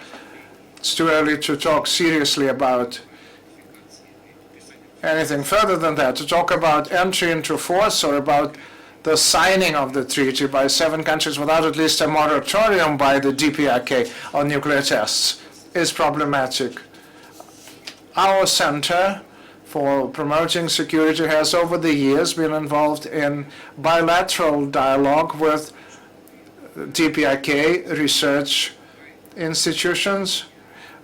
It's too early to talk seriously about anything further than that, to talk about entry into force or about the signing of the treaty by 7 countries without at least a moratorium by the DPRK on nuclear tests is problematic. Our Center for Promoting Security has over the years been involved in bilateral dialogue with DPRK research institutions.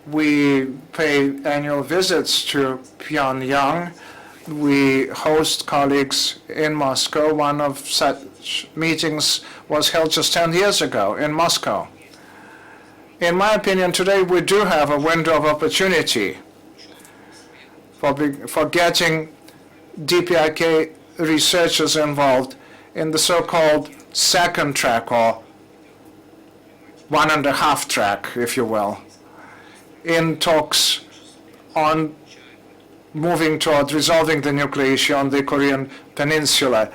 We pay annual visits to Pyongyang. We host colleagues in Moscow. One of such meetings was held just 10 years ago in Moscow. In my opinion, today we do have a window of opportunity for getting DPRK researchers involved in the so-called second track, or 1.5 track, if you will, in talks on moving toward resolving the nuclear issue on the Korean Peninsula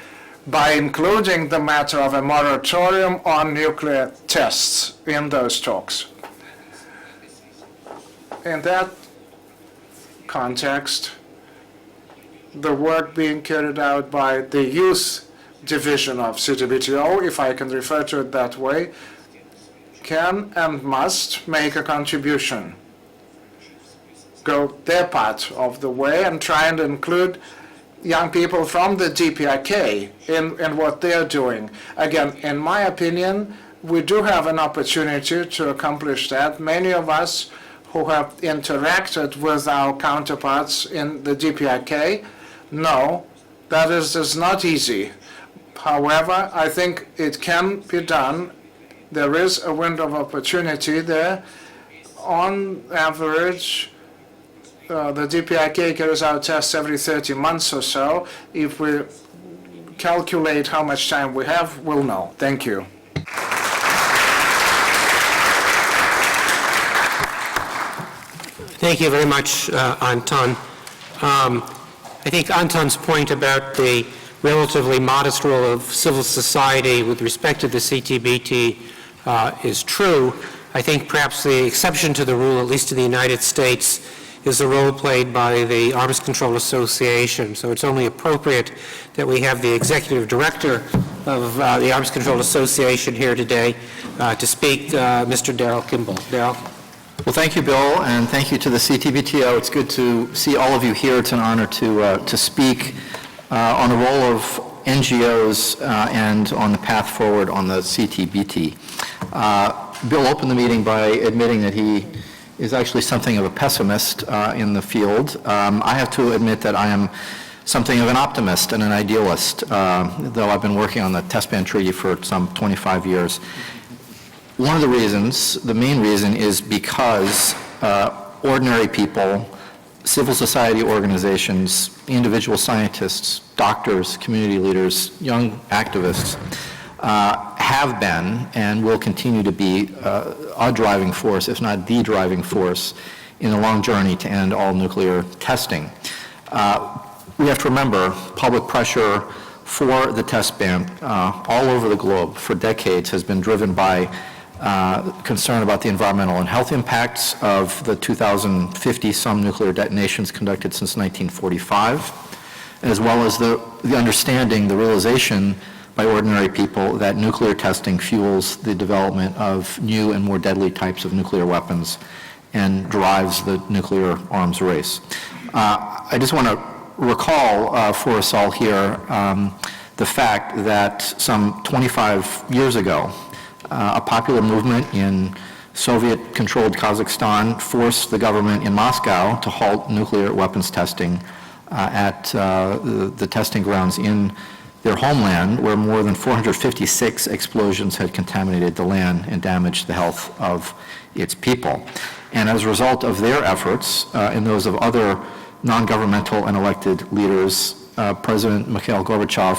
by including the matter of a moratorium on nuclear tests in those talks. In that context, the work being carried out by the youth division of CTBTO, if I can refer to it that way, can and must make a contribution, go their part of the way and try and include young people from the DPRK in what they're doing. Again, in my opinion, we do have an opportunity to accomplish that. Many of us who have interacted with our counterparts in the DPRK know that is not easy. However, I think it can be done. There is a window of opportunity there. On average, the DPRK carries out tests every 30 months or so. If we calculate how much time we have, we'll know. Thank you.
Thank you very much, Anton. I think Anton's point about the relatively modest role of civil society with respect to the CTBT is true. I think perhaps the exception to the rule, at least in the United States, is the role played by the Arms Control Association. So it's only appropriate that we have the executive director of the Arms Control Association here today to speak, Mr. Darrell Kimball. Darrell?
Well, thank you, Bill, and thank you to the CTBTO. It's good to see all of you here. It's an honor to speak on the role of NGOs and on the path forward on the CTBT. Bill opened the meeting by admitting that he is actually something of a pessimist in the field. I have to admit that I am something of an optimist and an idealist, though I've been working on the Test Ban Treaty for some 25 years. One of the reasons, the main reason, is because ordinary people, civil society organizations, individual scientists, doctors, community leaders, young activists have been and will continue to be a driving force, if not the driving force, in the long journey to end all nuclear testing. We have to remember public pressure for the test ban all over the globe for decades has been driven by concern about the environmental and health impacts of the 2,050-some nuclear detonations conducted since 1945, as well as the understanding, the realization by ordinary people that nuclear testing fuels the development of new and more deadly types of nuclear weapons and drives the nuclear arms race. I just want to recall for us all here the fact that some 25 years ago, a popular movement in Soviet-controlled Kazakhstan forced the government in Moscow to halt nuclear weapons testing at the testing grounds in their homeland, where more than 456 explosions had contaminated the land and damaged the health of its people. And as a result of their efforts and those of other non-governmental and elected leaders, President Mikhail Gorbachev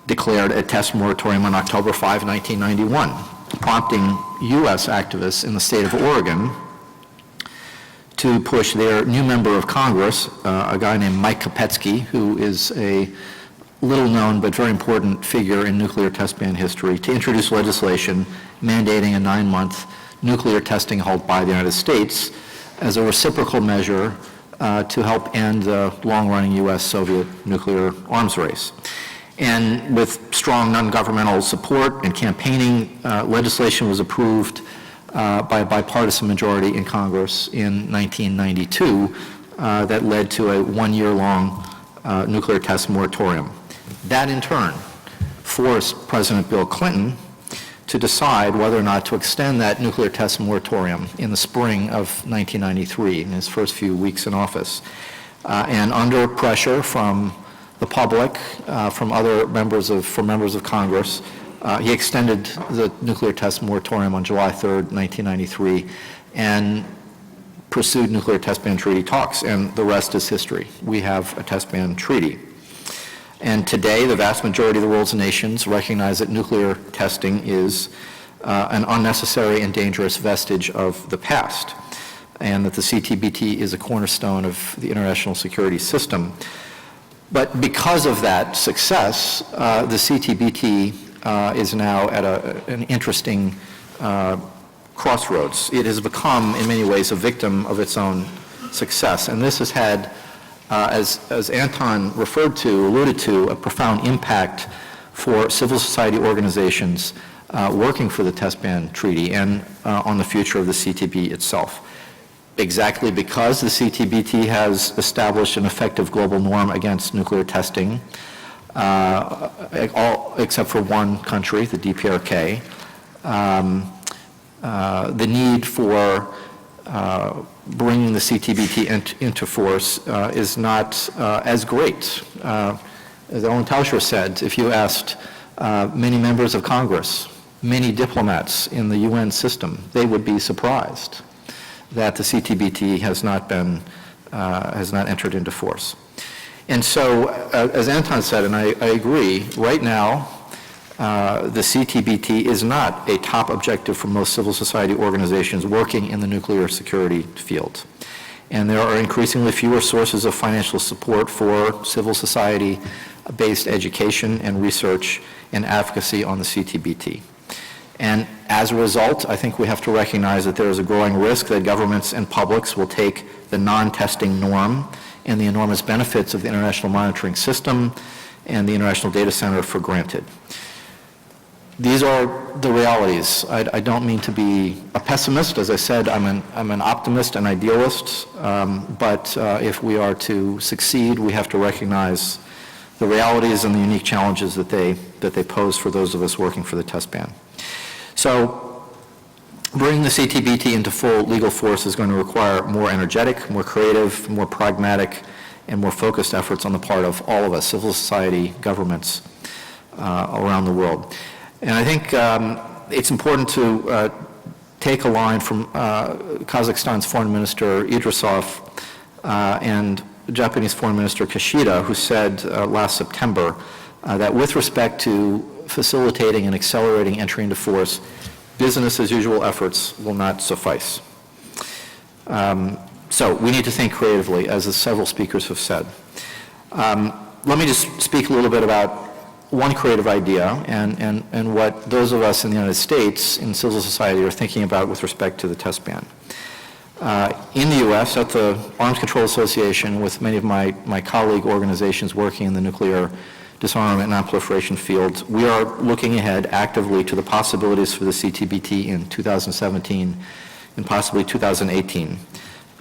declared a test moratorium on October 5, 1991, prompting U.S. activists in the state of Oregon to push their new member of Congress, a guy named Mike Kopetsky, who is a little-known but very important figure in nuclear test ban history, to introduce legislation mandating a 9-month nuclear testing halt by the United States as a reciprocal measure to help end the long-running U.S.-Soviet nuclear arms race. And with strong non-governmental support and campaigning, legislation was approved by a bipartisan majority in Congress in 1992 that led to a 1-year-long nuclear test moratorium. That, in turn, forced President Bill Clinton to decide whether or not to extend that nuclear test moratorium in the spring of 1993, in his first few weeks in office. And under pressure from the public, from members of Congress, he extended the nuclear test moratorium on July 3rd, 1993, and pursued nuclear test ban treaty talks, and the rest is history. We have a test ban treaty. And today, the vast majority of the world's nations recognize that nuclear testing is an unnecessary and dangerous vestige of the past, and that the CTBT is a cornerstone of the international security system. But because of that success, the CTBT is now at an interesting crossroads. It has become, in many ways, a victim of its own success. And this has had, as Anton alluded to, a profound impact for civil society organizations working for the Test Ban Treaty and on the future of the CTB itself. Exactly because the CTBT has established an effective global norm against nuclear testing, except for one country, the DPRK, the need for bringing the CTBT into force is not as great. As Alan Tauscher said, if you asked many members of Congress, many diplomats in the UN system, they would be surprised that the CTBT has not entered into force. And so, as Anton said, and I agree, right now, the CTBT is not a top objective for most civil society organizations working in the nuclear security field. and there are increasingly fewer sources of financial support for civil society-based education and research and advocacy on the CTBT. And as a result, I think we have to recognize that there is a growing risk that governments and publics will take the non-testing norm and the enormous benefits of the international monitoring system and the International Data Center for granted. These are the realities. I don't mean to be a pessimist. As I said, I'm an optimist and idealist, but if we are to succeed, we have to recognize the realities and the unique challenges that they pose for those of us working for the test ban. So bringing the CTBT into full legal force is going to require more energetic, more creative, more pragmatic, and more focused efforts on the part of all of us, civil society, governments around the world. And I think it's important to take a line from Kazakhstan's Foreign Minister Idrisov and Japanese Foreign Minister Kishida, who said last September that with respect to facilitating and accelerating entry into force, business as usual efforts will not suffice. So we need to think creatively, as several speakers have said. Let me just speak a little bit about one creative idea and what those of us in the United States in civil society are thinking about with respect to the test ban. In the U.S., at the Arms Control Association, with many of my colleague organizations working in the nuclear disarmament and non-proliferation field, we are looking ahead actively to the possibilities for the CTBT in 2017 and possibly 2018.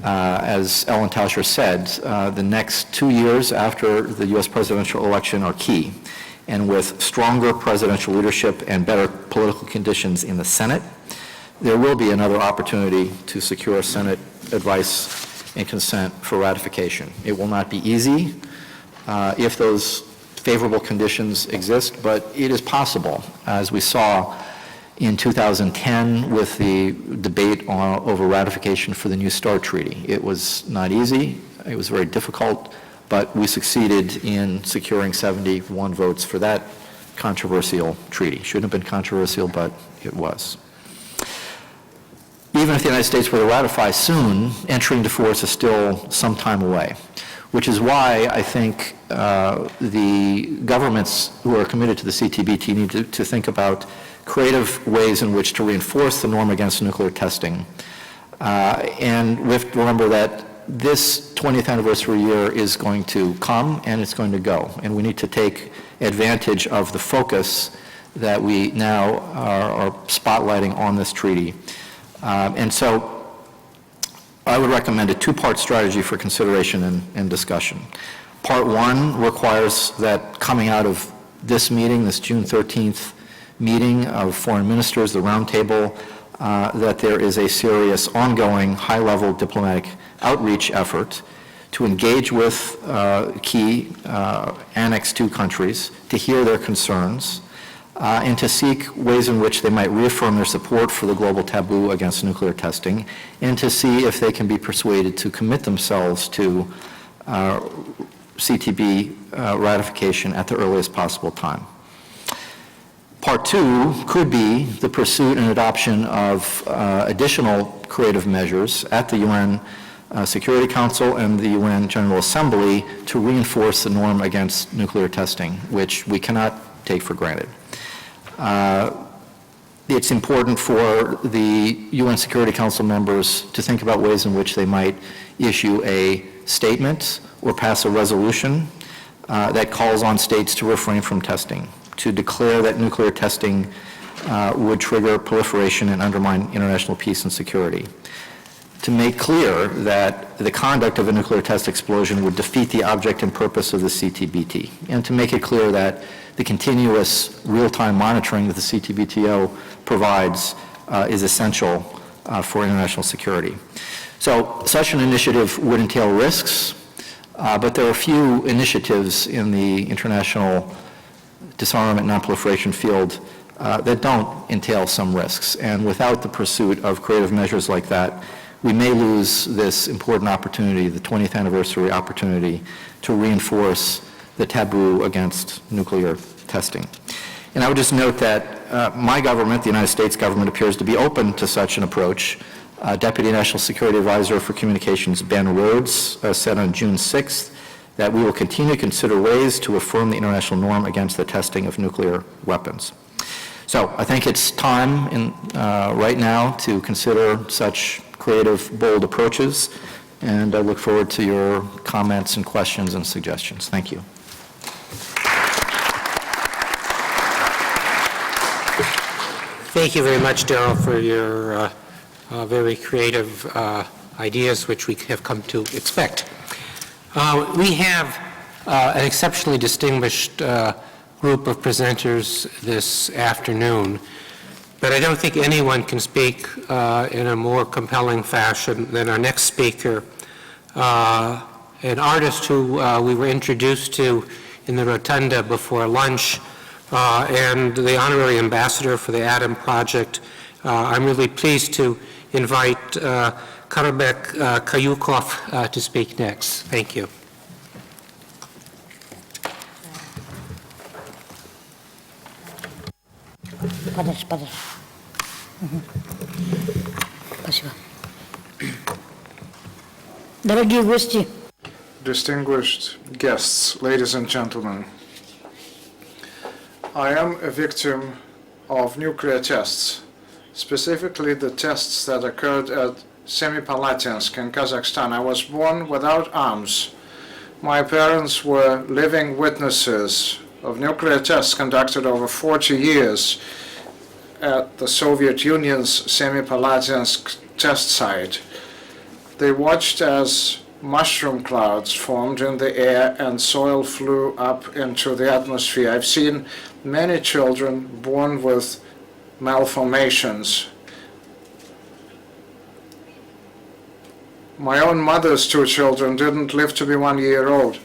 As Ellen Tauscher said, the next 2 years after the U.S. presidential election are key. And with stronger presidential leadership and better political conditions in the Senate, there will be another opportunity to secure Senate advice and consent for ratification. It will not be easy if those favorable conditions exist, but it is possible, as we saw in 2010 with the debate over ratification for the New START Treaty. It was not easy, it was very difficult, but we succeeded in securing 71 votes for that controversial treaty. Shouldn't have been controversial, but it was. Even if the United States were to ratify soon, entry into force is still some time away, which is why I think the governments who are committed to the CTBT need to think about creative ways in which to reinforce the norm against nuclear testing. And we have to remember that this 20th anniversary year is going to come and it's going to go. And we need to take advantage of the focus that we now are spotlighting on this treaty. And so I would recommend a two-part strategy for consideration and discussion. Part one requires that coming out of this meeting, this June 13th meeting of foreign ministers, the roundtable, that there is a serious ongoing high-level diplomatic outreach effort to engage with key Annex II countries, to hear their concerns, and to seek ways in which they might reaffirm their support for the global taboo against nuclear testing, and to see if they can be persuaded to commit themselves to CTB ratification at the earliest possible time. Part two could be the pursuit and adoption of additional creative measures at the UN Security Council and the UN General Assembly to reinforce the norm against nuclear testing, which we cannot take for granted. It's important for the UN Security Council members to think about ways in which they might issue a statement or pass a resolution that calls on states to refrain from testing, to declare that nuclear testing would trigger proliferation and undermine international peace and security, to make clear that the conduct of a nuclear test explosion would defeat the object and purpose of the CTBT, and to make it clear that the continuous real-time monitoring that the CTBTO provides is essential for international security. So such an initiative would entail risks, but there are few initiatives in the international disarmament non-proliferation field that don't entail some risks. And without the pursuit of creative measures like that, we may lose this important opportunity, the 20th anniversary opportunity, to reinforce the taboo against nuclear testing. And I would just note that my government, the United States government, appears to be open to such an approach, Deputy National Security Advisor for Communications Ben Rhodes said on June 6th that we will continue to consider ways to affirm the international norm against the testing of nuclear weapons. So I think it's time right now to consider such creative, bold approaches, and I look forward to your comments and questions and suggestions. Thank you.
Thank you very much, Daryl, for your very creative ideas, which we have come to expect. We have an exceptionally distinguished group of presenters this afternoon, but I don't think anyone can speak in a more compelling fashion than our next speaker, an artist who we were introduced to in the rotunda before lunch, and the honorary ambassador for the Atom Project. I'm really pleased to invite Karabek Kayukov to speak next. Thank you.
Дорогие гости,
Distinguished guests, ladies and gentlemen, I am a victim of nuclear tests, specifically the tests that occurred at Semipalatinsk in Kazakhstan. I was born without arms. My parents were living witnesses of nuclear tests conducted over 40 years at the Soviet Union's Semipalatinsk test site. They watched as mushroom clouds formed in the air and soil flew up into the atmosphere. I've seen many children born with malformations. My own mother's two children didn't live to be 1 year old.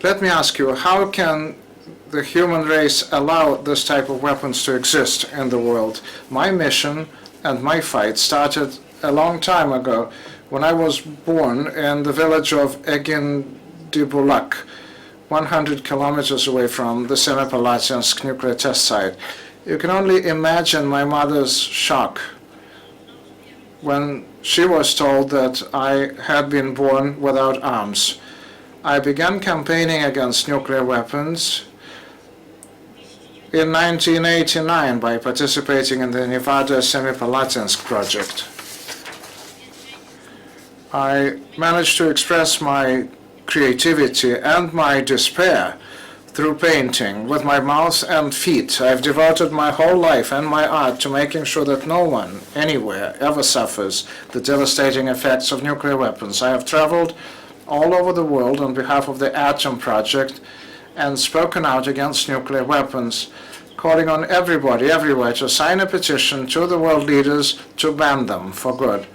Let me ask you, how can the human race allow this type of weapons to exist in the world? My mission and my fight started a long time ago when I was born in the village of Egin-Dibulak, 100 kilometers away from the Semipalatinsk nuclear test site. You can only imagine my mother's shock when she was told that I had been born without arms. I began campaigning against nuclear weapons in 1989 by participating in the Nevada Semipalatinsk project. I managed to express my creativity and my despair through painting with my mouth and feet. I've devoted my whole life and my art to making sure that no one, anywhere, ever suffers the devastating effects of nuclear weapons. I have traveled all over the world on behalf of the Atom Project and spoken out against nuclear weapons, calling on everybody, everywhere, to sign a petition to the world leaders to ban them for good.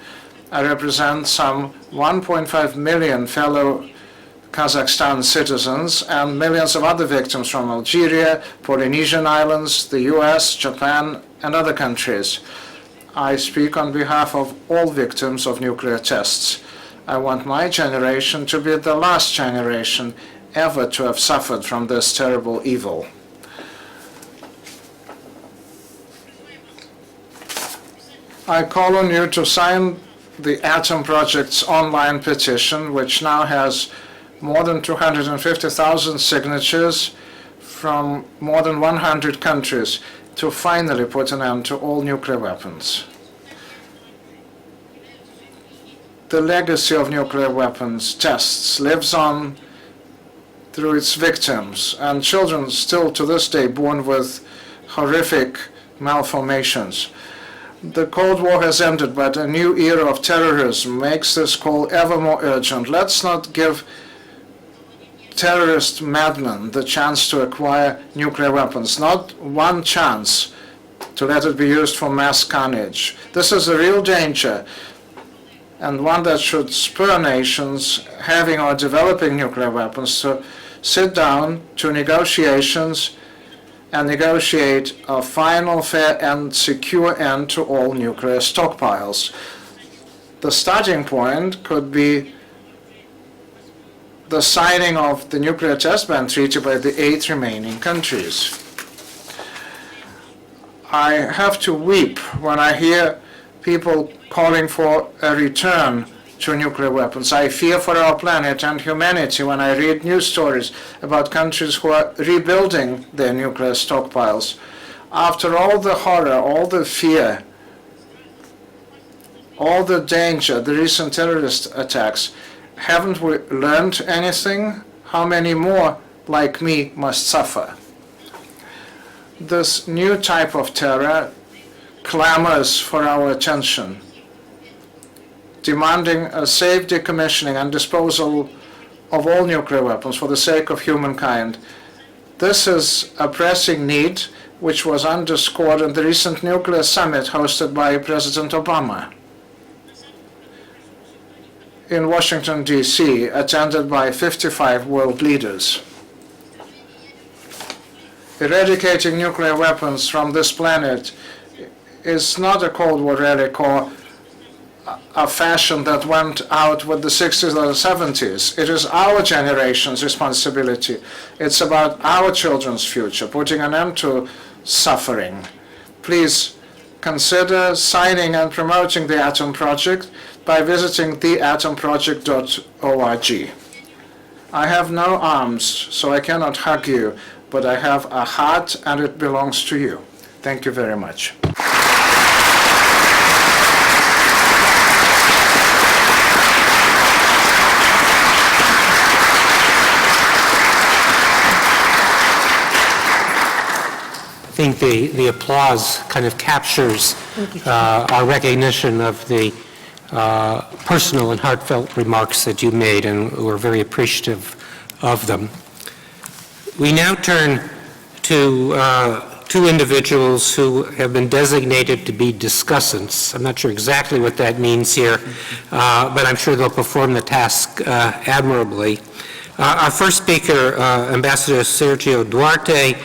I represent some 1.5 million fellow Kazakhstan citizens and millions of other victims from Algeria, Polynesian Islands, the US, Japan, and other countries. I speak on behalf of all victims of nuclear tests. I want my generation to be the last generation ever to have suffered from this terrible evil. I call on you to sign the Atom Project's online petition, which now has more than 250,000 signatures from more than 100 countries, to finally put an end to all nuclear weapons. The legacy of nuclear weapons tests lives on through its victims, and children still to this day born with horrific malformations. The Cold War has ended, but a new era of terrorism makes this call ever more urgent. Let's not give terrorist madmen the chance to acquire nuclear weapons, not one chance to let it be used for mass carnage. This is a real danger, and one that should spur nations having or developing nuclear weapons to sit down to negotiations and negotiate a final, fair, and secure end to all nuclear stockpiles. The starting point could be the signing of the Nuclear Test Ban Treaty by the 8 remaining countries. I have to weep when I hear people calling for a return to nuclear weapons. I fear for our planet and humanity when I read news stories about countries who are rebuilding their nuclear stockpiles. After all the horror, all the fear, all the danger, the recent terrorist attacks, haven't we learned anything? How many more like me must suffer? This new type of terror clamors for our attention, demanding a safe decommissioning and disposal of all nuclear weapons for the sake of humankind. This is a pressing need which was underscored in the recent nuclear summit hosted by President Obama in Washington, D.C., attended by 55 world leaders. Eradicating nuclear weapons from this planet is not a Cold War relic or a fashion that went out with the 60s or the 70s. It is our generation's responsibility. It's about our children's future, putting an end to suffering. Please consider signing and promoting the Atom Project by visiting theatomproject.org. I have no arms, so I cannot hug you, but I have a heart and it belongs to you. Thank you very much.
I think the applause kind of captures our recognition of the personal and heartfelt remarks that you made, and we're very appreciative of them. We now turn to two individuals who have been designated to be discussants. I'm not sure exactly what that means here, but I'm sure they'll perform the task admirably. Our first speaker, Ambassador Sergio Duarte,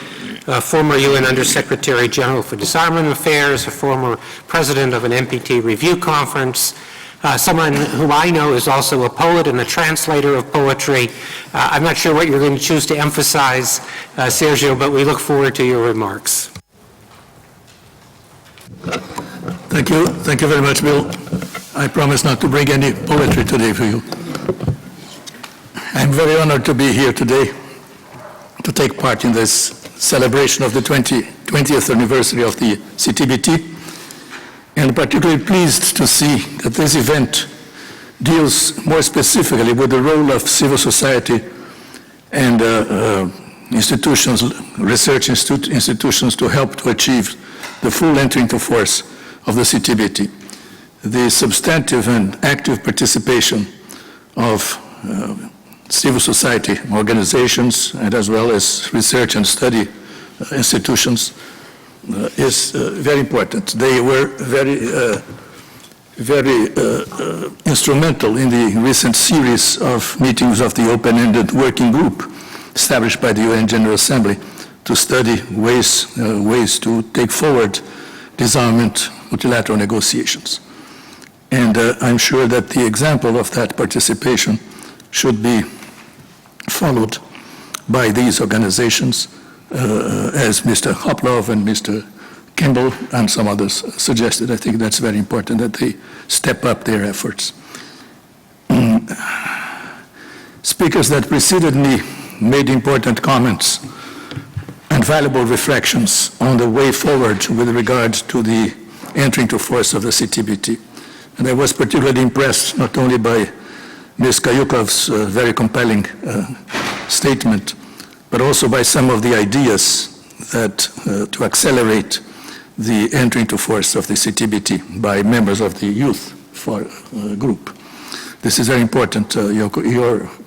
former UN Undersecretary General for Disarmament Affairs, a former president of an NPT review conference, someone who I know is also a poet and a translator of poetry. I'm not sure what you're going to choose to emphasize, Sergio, but we look forward to your remarks.
Thank you. Thank you very much, Bill. I promise not to bring any poetry today for you. I'm very honored to be here today to take part in this celebration of the 20th anniversary of the CTBT, and particularly pleased to see that this event deals more specifically with the role of civil society and institutions, research institutions to help to achieve the full entry into force of the CTBT. The substantive and active participation of civil society organizations and as well as research and study institutions is very important. They were very instrumental in the recent series of meetings of the open-ended working group established by the UN General Assembly to study ways to take forward disarmament multilateral negotiations. And I'm sure that the example of that participation should be followed by these organizations, as Mr. Hoplov and Mr. Kimball and some others suggested. I think that's very important that they step up their efforts. Speakers that preceded me made important comments and valuable reflections on the way forward with regard to the entry into force of the CTBT. And I was particularly impressed not only by Ms. Kayukov's very compelling statement, but also by some of the ideas that to accelerate the entry into force of the CTBT by members of the youth group. This is very important. Your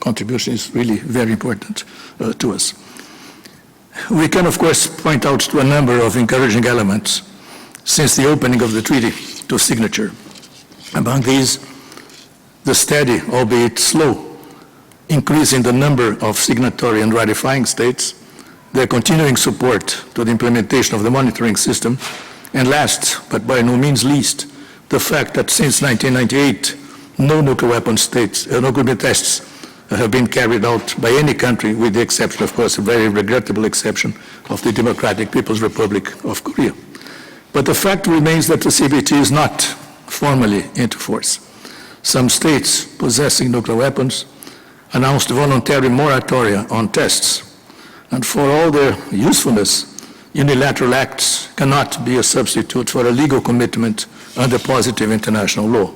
contribution is really very important to us. We can, of course, point out to a number of encouraging elements since the opening of the treaty to signature. Among these, the steady, albeit slow, increase in the number of signatory and ratifying states, their continuing support to the implementation of the monitoring system, and last, but by no means least, the fact that since 1998, no nuclear weapon tests have been carried out by any country, with the exception, of course, a very regrettable exception of the Democratic People's Republic of Korea. But the fact remains that the CBT is not formally into force. Some states possessing nuclear weapons announced voluntary moratoria on tests, and for all their usefulness, unilateral acts cannot be a substitute for a legal commitment under positive international law.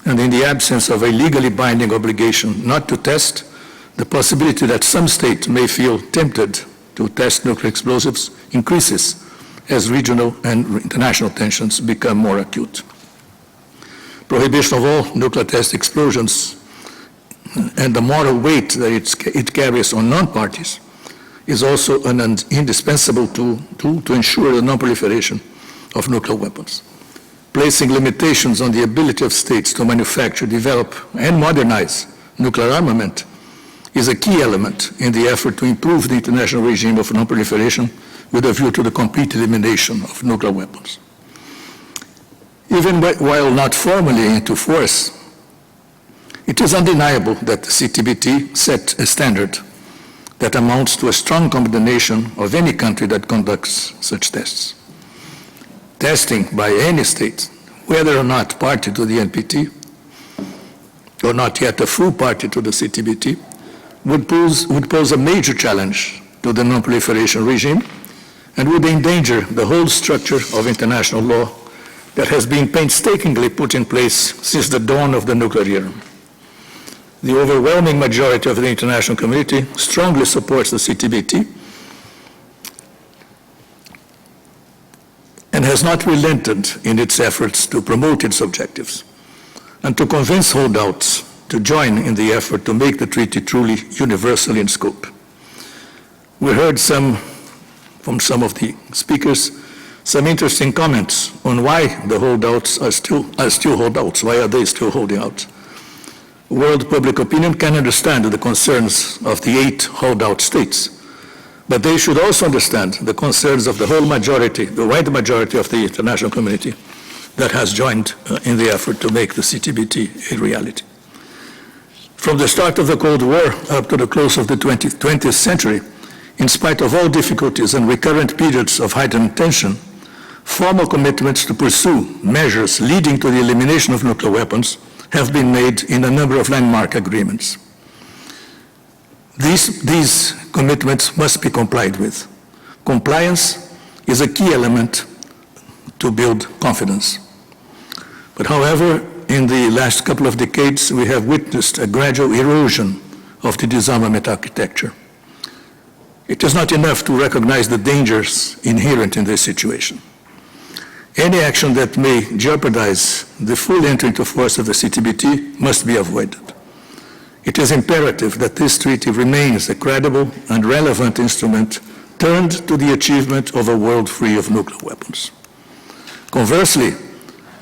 And in the absence of a legally binding obligation not to test, the possibility that some state may feel tempted to test nuclear explosives increases as regional and international tensions become more acute. Prohibition of all nuclear test explosions and the moral weight that it carries on non-parties is also an indispensable tool to ensure the non-proliferation of nuclear weapons. Placing limitations on the ability of states to manufacture, develop, and modernize nuclear armament is a key element in the effort to improve the international regime of non-proliferation with a view to the complete elimination of nuclear weapons. Even while not formally into force, it is undeniable that the CTBT set a standard that amounts to a strong condemnation of any country that conducts such tests. Testing by any state, whether or not party to the NPT, or not yet a full party to the CTBT, would pose a major challenge to the non-proliferation regime and would endanger the whole structure of international law that has been painstakingly put in place since the dawn of the nuclear era. The overwhelming majority of the international community strongly supports the CTBT and has not relented in its efforts to promote its objectives and to convince holdouts to join in the effort to make the treaty truly universal in scope. We heard from some of the speakers some interesting comments on why the holdouts are still holdouts. Why are they still holding out? World public opinion can understand the concerns of the 8 holdout states, but they should also understand the concerns of the whole majority, the wide majority of the international community that has joined in the effort to make the CTBT a reality. From the start of the Cold War up to the close of the 20th century, in spite of all difficulties and recurrent periods of heightened tension, formal commitments to pursue measures leading to the elimination of nuclear weapons have been made in a number of landmark agreements. These commitments must be complied with. Compliance is a key element to build confidence. But however, in the last couple of decades, we have witnessed a gradual erosion of the disarmament architecture. It is not enough to recognize the dangers inherent in this situation. Any action that may jeopardize the full entry into force of the CTBT must be avoided. It is imperative that this treaty remains a credible and relevant instrument turned to the achievement of a world free of nuclear weapons. Conversely,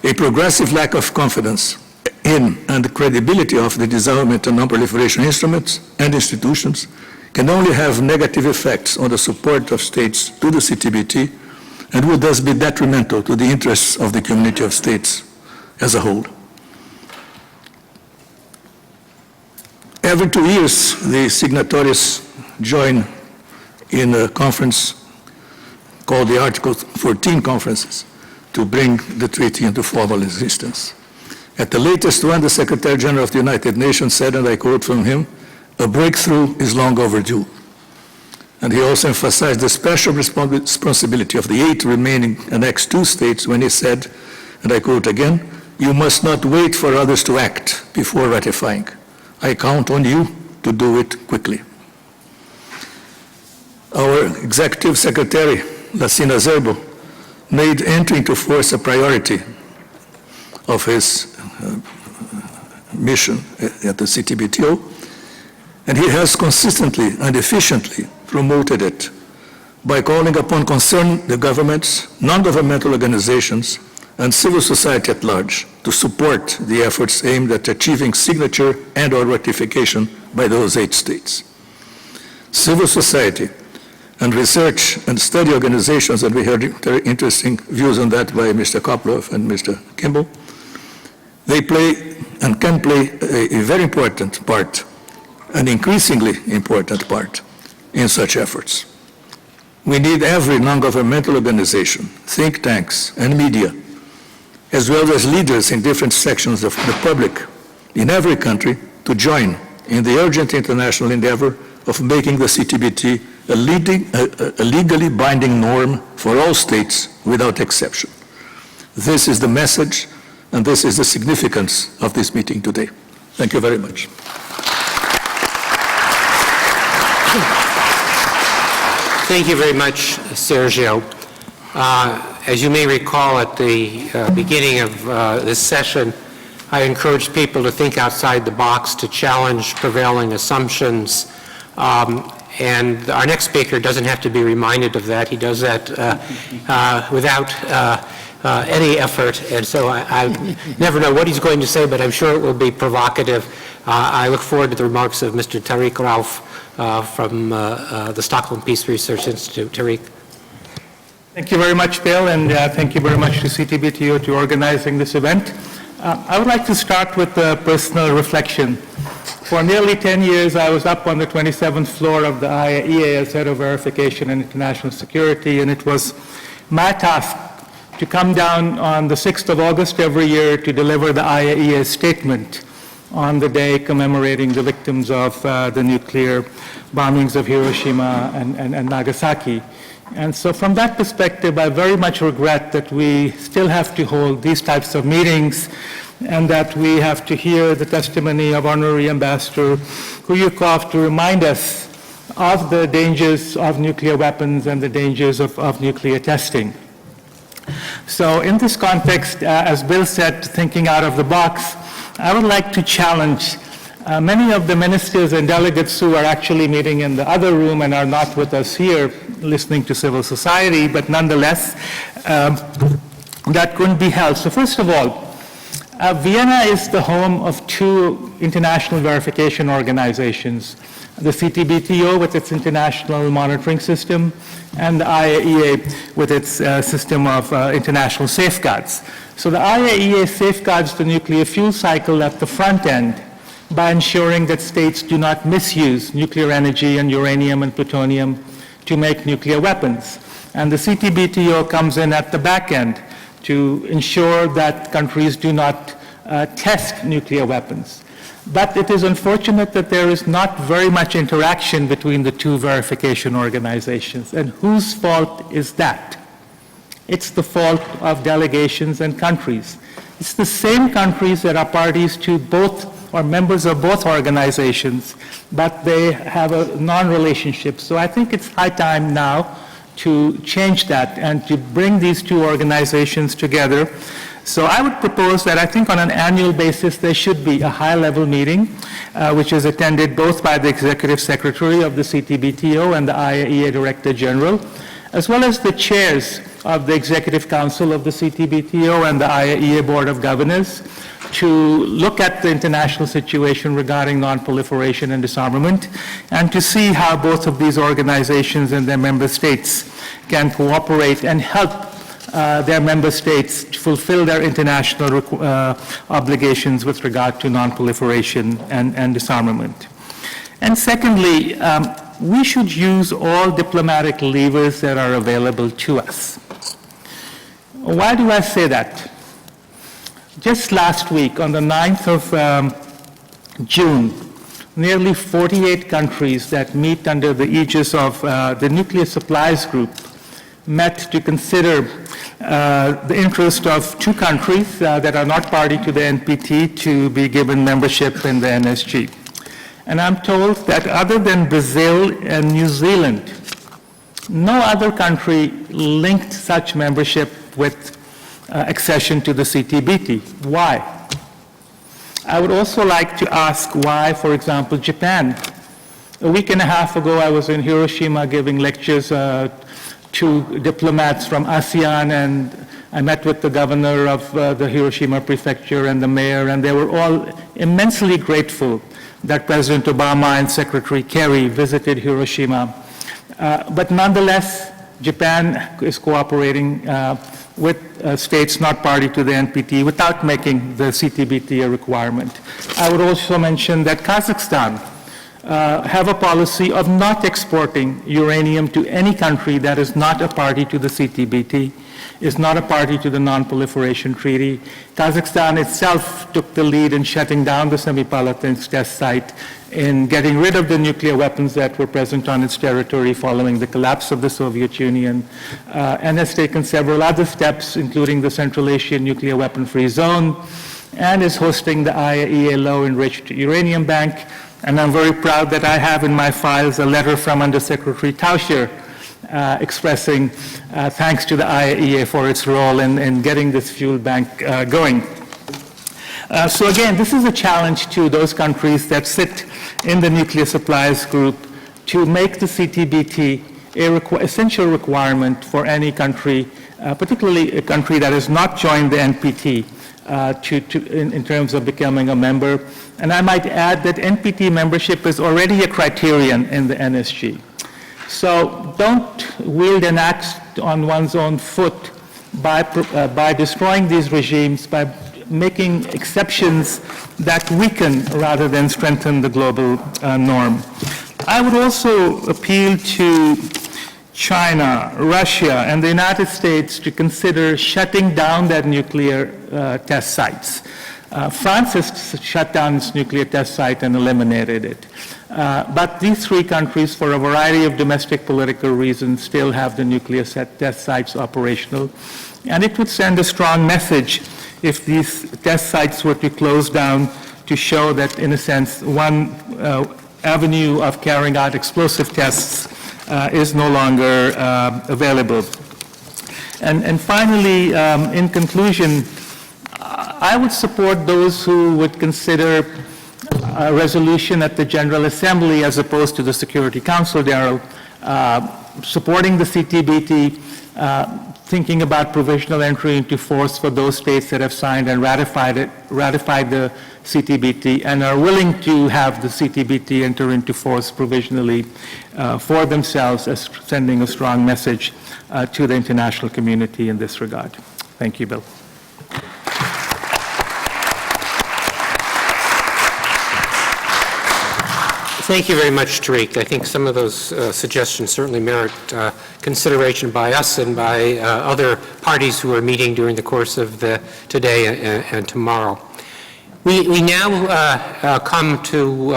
a progressive lack of confidence in and the credibility of the disarmament and non-proliferation instruments and institutions can only have negative effects on the support of states to the CTBT and would thus be detrimental to the interests of the community of states as a whole. Every 2 years, the signatories join in a conference called the Article 14 conferences to bring the treaty into formal existence. At the latest one, the Secretary General of the United Nations said, and I quote from him, "A breakthrough is long overdue." And he also emphasized the special responsibility of the 8 remaining Annex II states when he said, and I quote again, "You must not wait for others to act before ratifying. I count on you to do it quickly." Our Executive Secretary, Lassina Zerbo, made entry into force a priority of his mission at the CTBTO, and he has consistently and efficiently promoted it by calling upon the governments, non-governmental organizations, and civil society at large to support the efforts aimed at achieving signature and/or ratification by those 8 states. Civil society and research and study organizations, and we heard very interesting views on that by Mr. Koplov and Mr. Kimball, they play and can play a very important part, an increasingly important part in such efforts. We need every non-governmental organization, think tanks, and media as well as leaders in different sections of the public in every country to join in the urgent international endeavor of making the CTBT a legally binding norm for all states without exception. This is the message, and this is the significance of this meeting today. Thank you very much.
Thank you very much, Sergio. As you may recall, at the beginning of this session, I encouraged people to think outside the box, to challenge prevailing assumptions. And our next speaker doesn't have to be reminded of that. He does that without any effort. And so I never know what he's going to say, but I'm sure it will be provocative. I look forward to the remarks of Mr. Tariq Rauf from the Stockholm Peace Research Institute. Tariq.
Thank you very much, Bill, and thank you very much to CTBTO to organizing this event. I would like to start with a personal reflection. For nearly 10 years, I was up on the 27th floor of the IAEA as head of verification and international security, and it was my task to come down on the 6th of August every year to deliver the IAEA statement on the day commemorating the victims of the nuclear bombings of Hiroshima and Nagasaki. And so from that perspective, I very much regret that we still have to hold these types of meetings and that we have to hear the testimony of Honorary Ambassador Kuyukov to remind us of the dangers of nuclear weapons and the dangers of nuclear testing. So in this context, as Bill said, thinking out of the box, I would like to challenge many of the ministers and delegates who are actually meeting in the other room and are not with us here listening to civil society, but nonetheless, that couldn't be held. So first of all, Vienna is the home of two international verification organizations, the CTBTO with its international monitoring system and the IAEA with its system of international safeguards. So the IAEA safeguards the nuclear fuel cycle at the front end by ensuring that states do not misuse nuclear energy and uranium and plutonium to make nuclear weapons. And the CTBTO comes in at the back end to ensure that countries do not test nuclear weapons. But it is unfortunate that there is not very much interaction between the two verification organizations. And whose fault is that? It's the fault of delegations and countries. It's the same countries that are parties to both or members of both organizations, but they have a non-relationship. So I think it's high time now to change that and to bring these two organizations together. So I would propose that I think on an annual basis there should be a high-level meeting which is attended both by the Executive Secretary of the CTBTO and the IAEA Director General, as well as the chairs of the Executive Council of the CTBTO and the IAEA Board of Governors, to look at the international situation regarding non-proliferation and disarmament, and to see how both of these organizations and their member states can cooperate and help their member states to fulfill their international obligations with regard to non-proliferation and disarmament. And secondly, we should use all diplomatic levers that are available to us. Why do I say that? Just last week, on the 9th of June, nearly 48 countries that meet under the aegis of the Nuclear Supplies Group met to consider the interest of two countries that are not party to the NPT to be given membership in the NSG. And I'm told that other than Brazil and New Zealand, no other country linked such membership with accession to the CTBT. Why? I would also like to ask why, for example, Japan. A week and a half ago, I was in Hiroshima giving lectures to diplomats from ASEAN, and I met with the governor of the Hiroshima prefecture and the mayor, and they were all immensely grateful that President Obama and Secretary Kerry visited Hiroshima. But nonetheless, Japan is cooperating with states not party to the NPT without making the CTBT a requirement. I would also mention that Kazakhstan have a policy of not exporting uranium to any country that is not a party to the CTBT, is not a party to the Non-Proliferation Treaty. Kazakhstan itself took the lead in shutting down the Semipalatinsk test site, in getting rid of the nuclear weapons that were present on its territory following the collapse of the Soviet Union, and has taken several other steps, including the Central Asian Nuclear Weapon-Free Zone, and is hosting the IAEA Low-Enriched Uranium Bank. And I'm very proud that I have in my files a letter from Undersecretary Tauscher expressing thanks to the IAEA for its role in getting this fuel bank going. So again, this is a challenge to those countries that sit in the nuclear suppliers group to make the CTBT an essential requirement for any country, particularly a country that has not joined the NPT, in terms of becoming a member. And I might add that NPT membership is already a criterion in the NSG. So don't wield an axe on one's own foot by destroying these regimes, by making exceptions that weaken rather than strengthen the global norm. I would also appeal to China, Russia, and the United States to consider shutting down their nuclear test sites. France has shut down its nuclear test site and eliminated it. But these three countries, for a variety of domestic political reasons, still have the nuclear test sites operational. And it would send a strong message if these test sites were to close down, to show that, in a sense, one avenue of carrying out explosive tests is no longer available. And finally, in conclusion, I would support those who would consider a resolution at the General Assembly as opposed to the Security Council, Daryl, supporting the CTBT, thinking about provisional entry into force for those states that have signed and ratified the CTBT and are willing to have the CTBT enter into force provisionally for themselves, as sending a strong message to the international community in this regard. Thank you, Bill.
Thank you very much, Tariq. I think some of those suggestions certainly merit consideration by us and by other parties who are meeting during the course of today and tomorrow. We now come to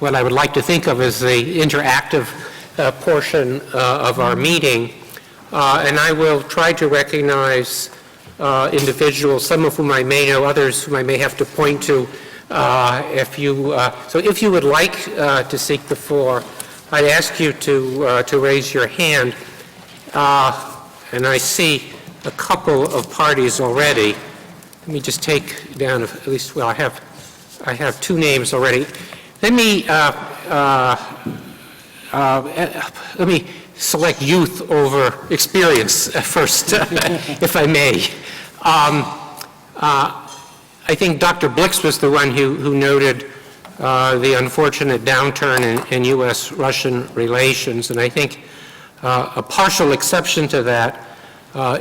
what I would like to think of as the interactive portion of our meeting, and I will try to recognize individuals, some of whom I may know, others whom I may have to point to. If you would like to seek the floor, I'd ask you to raise your hand. And I see a couple of parties already. Let me just take down at least. Well, I have two names already. Let me select youth over experience first, if I may. I think Dr. Blix was the one who noted the unfortunate downturn in U.S.-Russian relations, and I think a partial exception to that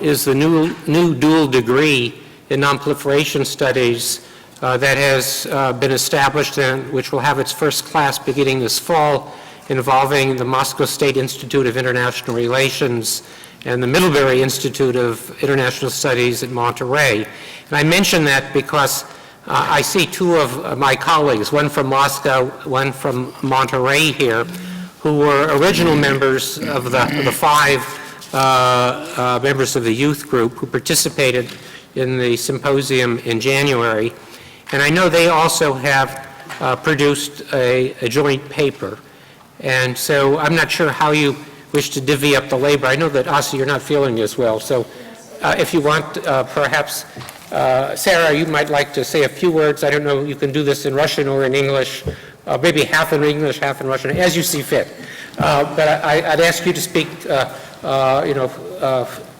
is the new dual degree in nonproliferation studies that has been established and which will have its first class beginning this fall, involving the Moscow State Institute of International Relations and the Middlebury Institute of International Studies at Monterey. And I mention that because I see two of my colleagues, one from Moscow, one from Monterey here, who were original members of the five members of the youth group who participated in the symposium in January. And I know they also have produced a joint paper. And so I'm not sure how you wish to divvy up the labor. I know that, Asa, you're not feeling as well. So if you want, perhaps, Sarah, you might like to say a few words. I don't know, you can do this in Russian or in English, maybe half in English, half in Russian, as you see fit. But I'd ask you to speak,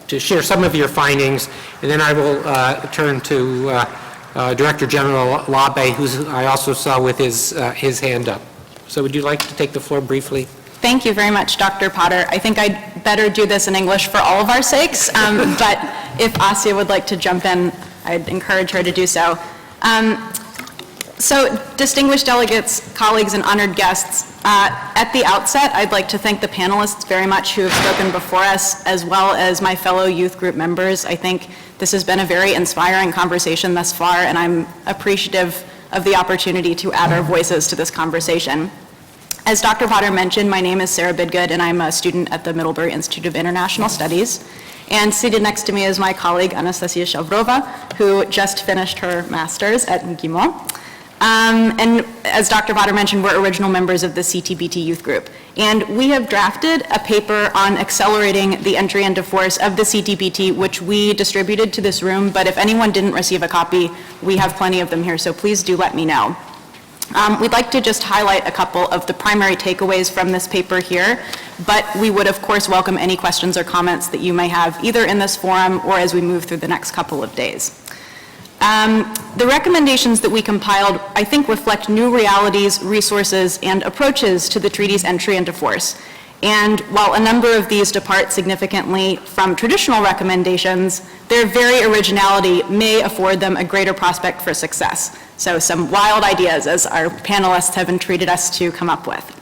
to share some of your findings, and then I will turn to Director General Labe, who I also saw with his hand up. So would you like to take the floor briefly?
Thank you very much, Dr. Potter. I think I'd better do this in English for all of our sakes, but if Asya would like to jump in, I'd encourage her to do so. So, distinguished delegates, colleagues, and honored guests, at the outset, I'd like to thank the panelists very much who have spoken before us, as well as my fellow youth group members. I think this has been a very inspiring conversation thus far, and I'm appreciative of the opportunity to add our voices to this conversation. As Dr. Potter mentioned, my name is Sarah Bidgood, and I'm a student at the Middlebury Institute of International Studies. And seated next to me is my colleague, Anastasia Shavrova, who just finished her master's at MGIMO. And as Dr. Potter mentioned, we're original members of the CTBT youth group. And we have drafted a paper on accelerating the entry into force of the CTBT, which we distributed to this room, but if anyone didn't receive a copy, we have plenty of them here, so please do let me know. We'd like to just highlight a couple of the primary takeaways from this paper here, but we would of course welcome any questions or comments that you may have either in this forum or as we move through the next couple of days. The recommendations that we compiled, I think, reflect new realities, resources, and approaches to the treaty's entry into force. And while a number of these depart significantly from traditional recommendations, their very originality may afford them a greater prospect for success. So some wild ideas, as our panelists have entreated us to come up with.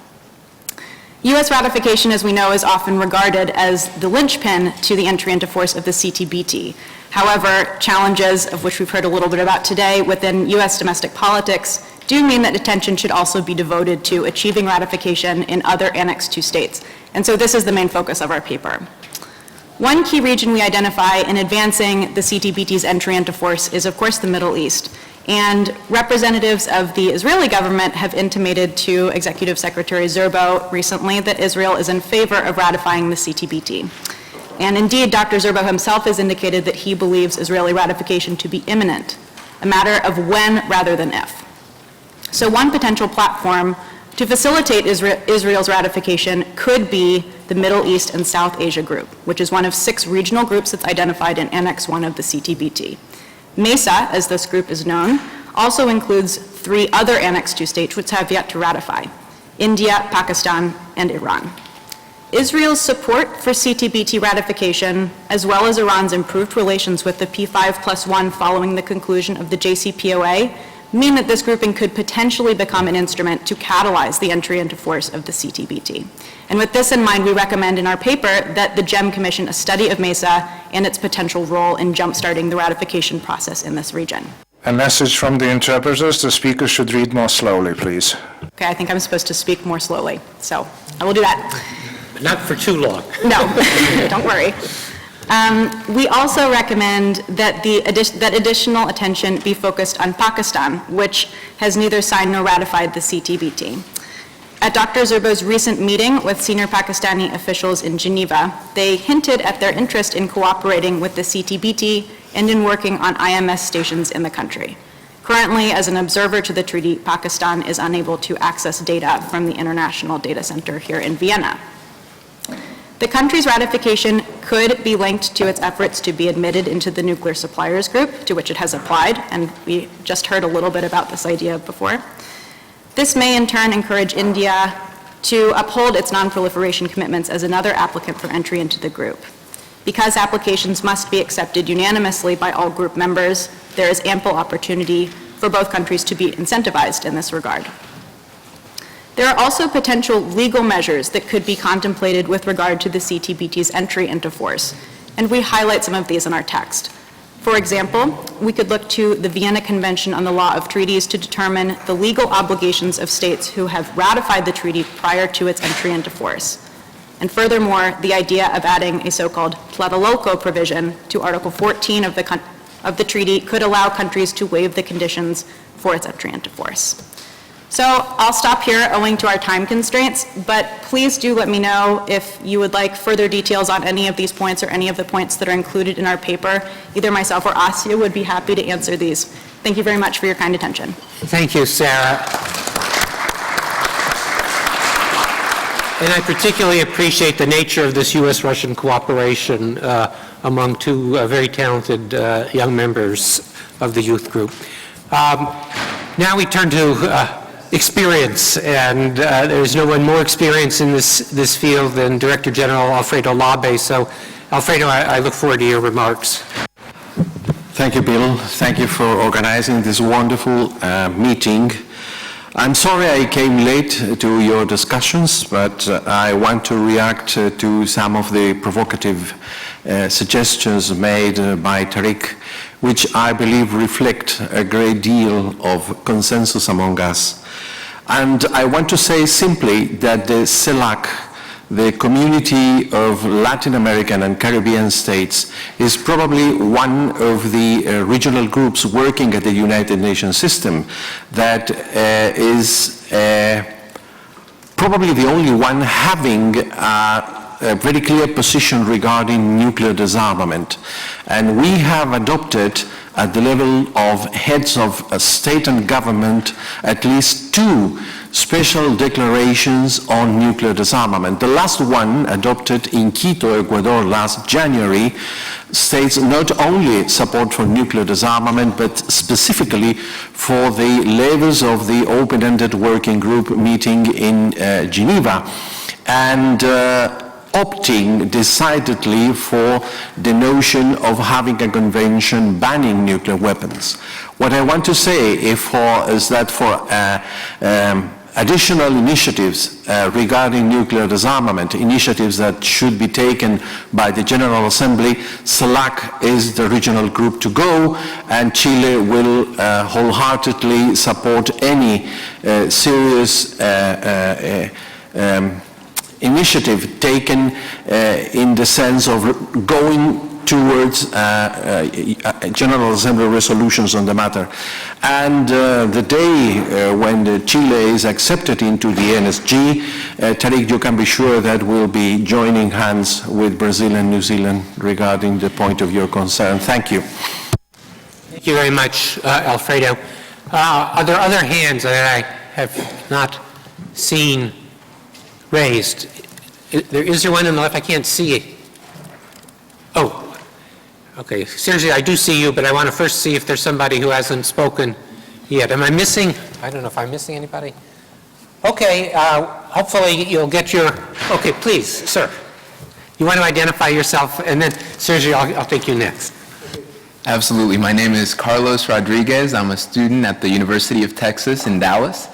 U.S. ratification, as we know, is often regarded as the linchpin to the entry into force of the CTBT. However, challenges, of which we've heard a little bit about today, within U.S. domestic politics do mean that attention should also be devoted to achieving ratification in other Annex II states. And so this is the main focus of our paper. One key region we identify in advancing the CTBT's entry into force is, of course, the Middle East. And representatives of the Israeli government have intimated to Executive Secretary Zerbo recently that Israel is in favor of ratifying the CTBT. And indeed, Dr. Zerbo himself has indicated that he believes Israeli ratification to be imminent, a matter of when rather than if. So one potential platform to facilitate Israel's ratification could be the Middle East and South Asia Group, which is one of 6 regional groups that's identified in Annex I of the CTBT. MESA, as this group is known, also includes 3 other Annex II states which have yet to ratify: India, Pakistan, and Iran. Israel's support for CTBT ratification, as well as Iran's improved relations with the P5+1 following the conclusion of the JCPOA, mean that this grouping could potentially become an instrument to catalyze the entry into force of the CTBT. And with this in mind, we recommend in our paper that the GEM commission a study of MESA and its potential role in jumpstarting the ratification process in this region.
A message from the interpreters: the speaker should read more slowly, please.
Okay, I think I'm supposed to speak more slowly, so I will do that.
Not for too long.
No, don't worry. We also recommend that that additional attention be focused on Pakistan, which has neither signed nor ratified the CTBT. At Dr. Zerbo's recent meeting with senior Pakistani officials in Geneva, they hinted at their interest in cooperating with the CTBT and in working on IMS stations in the country. Currently, as an observer to the treaty, Pakistan is unable to access data from the International Data Center here in Vienna. The country's ratification could be linked to its efforts to be admitted into the Nuclear Suppliers Group, to which it has applied, and we just heard a little bit about this idea before. This may in turn encourage India to uphold its non-proliferation commitments as another applicant for entry into the group. Because applications must be accepted unanimously by all group members, there is ample opportunity for both countries to be incentivized in this regard. There are also potential legal measures that could be contemplated with regard to the CTBT's entry into force, and we highlight some of these in our text. For example, we could look to the Vienna Convention on the Law of Treaties to determine the legal obligations of states who have ratified the treaty prior to its entry into force. And furthermore, the idea of adding a so-called Tlatelolco provision to Article 14 of the treaty could allow countries to waive the conditions for its entry into force. So I'll stop here owing to our time constraints, but please do let me know if you would like further details on any of these points or any of the points that are included in our paper. Either myself or Asya would be happy to answer these. Thank you very much for your kind attention.
Thank you, Sarah. And I particularly appreciate the nature of this U.S.-Russian cooperation among 2 very talented young members of the youth group. Now we turn to experience, and there's no one more experienced in this field than Director General Alfredo Labe. So, Alfredo, I look forward to your remarks.
Thank you, Bill. Thank you for organizing this wonderful meeting. I'm sorry I came late to your discussions, but I want to react to some of the provocative suggestions made by Tariq, which I believe reflect a great deal of consensus among us. And I want to say simply that the CELAC, the Community of Latin American and Caribbean States, is probably one of the regional groups working at the United Nations system that is probably the only one having a very clear position regarding nuclear disarmament. And we have adopted at the level of heads of state and government at least 2 special declarations on nuclear disarmament. The last one, adopted in Quito, Ecuador last January, states not only support for nuclear disarmament, but specifically for the levels of the open-ended working group meeting in Geneva, and opting decidedly for the notion of having a convention banning nuclear weapons. What I want to say is that for additional initiatives regarding nuclear disarmament, initiatives that should be taken by the General Assembly, CELAC is the regional group to go, and Chile will wholeheartedly support any serious initiative taken in the sense of going towards General Assembly resolutions on the matter. And the day when Chile is accepted into the NSG, Tariq, you can be sure that we'll be joining hands with Brazil and New Zealand regarding the point of your concern. Thank you.
Thank you very much, Alfredo. Are there other hands that I have not seen raised? Is there one on the left? I can't see it. Oh, okay. Sergio, I do see you, but I want to first see if there's somebody who hasn't spoken yet. Am I missing? I don't know if I'm missing anybody. Okay, hopefully you'll get your, okay, please, sir. You want to identify yourself, and then, Sergio, I'll take you next.
Absolutely. My name is Carlos Rodriguez. I'm a student at the University of Texas in Dallas.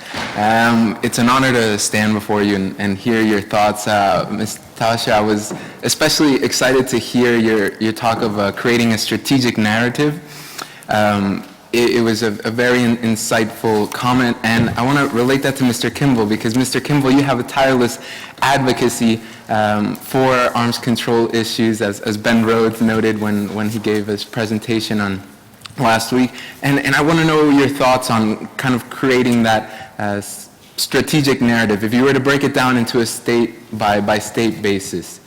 It's an honor to stand before you and hear your thoughts. Ms. Tasha, I was especially excited to hear your talk of creating a strategic narrative. It was a very insightful comment, and I want to relate that to Mr. Kimball, because Mr. Kimball, you have a tireless advocacy for arms control issues, as Ben Rhodes noted when he gave his presentation on last week. And I want to know your thoughts on kind of creating that strategic narrative, if you were to break it down into a state-by-state basis.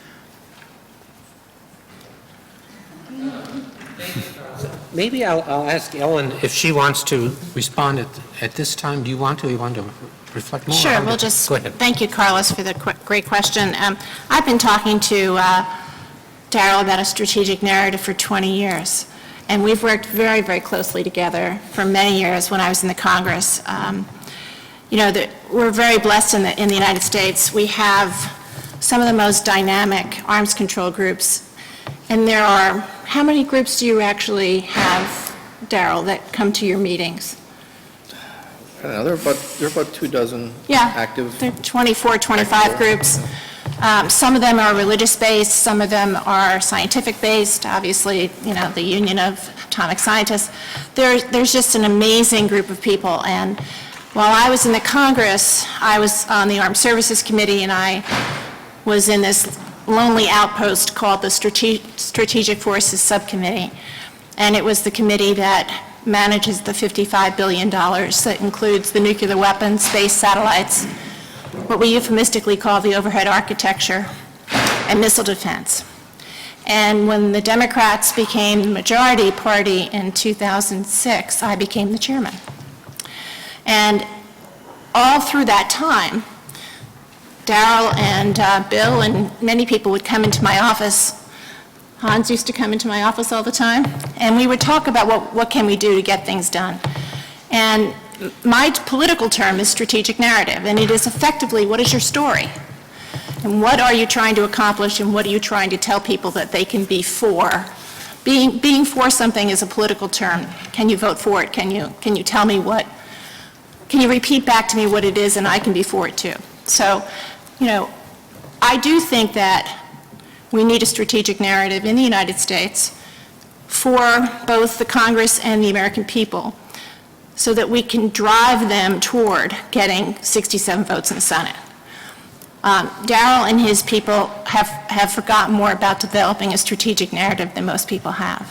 Maybe I'll ask Ellen if she wants to respond at this time. Do you want to? You want to reflect more?
Sure, we'll just,
go ahead.
Thank you, Carlos, for the great question. I've been talking to Darrell about a strategic narrative for 20 years, and we've worked very, very closely together for many years when I was in the Congress. You know, we're very blessed in the United States. We have some of the most dynamic arms control groups, and there are, how many groups do you actually have, Darrell, that come to your meetings?
There are about 24 active.
There are 24, 25 groups. Some of them are religious-based, some of them are scientific-based, obviously, you know, the Union of Atomic Scientists. There's just an amazing group of people, and while I was in the Congress, I was on the Armed Services Committee, and I was in this lonely outpost called the Strategic Forces Subcommittee, and it was the committee that manages the $55 billion that includes the nuclear weapons, space satellites, what we euphemistically call the overhead architecture, and missile defense. And when the Democrats became the majority party in 2006, I became the chairman. And all through that time, Darrell and Bill and many people would come into my office. Hans used to come into my office all the time, and we would talk about what can we do to get things done. And my political term is strategic narrative, and it is effectively, what is your story? And what are you trying to accomplish, and what are you trying to tell people that they can be for being for something is a political term. Can you vote for it? Can you tell me what, can you repeat back to me what it is and I can be for it too? So, you know, I do think that we need a strategic narrative in the United States for both the Congress and the American people so that we can drive them toward getting 67 votes in the Senate. Darrell and his people have forgotten more about developing a strategic narrative than most people have.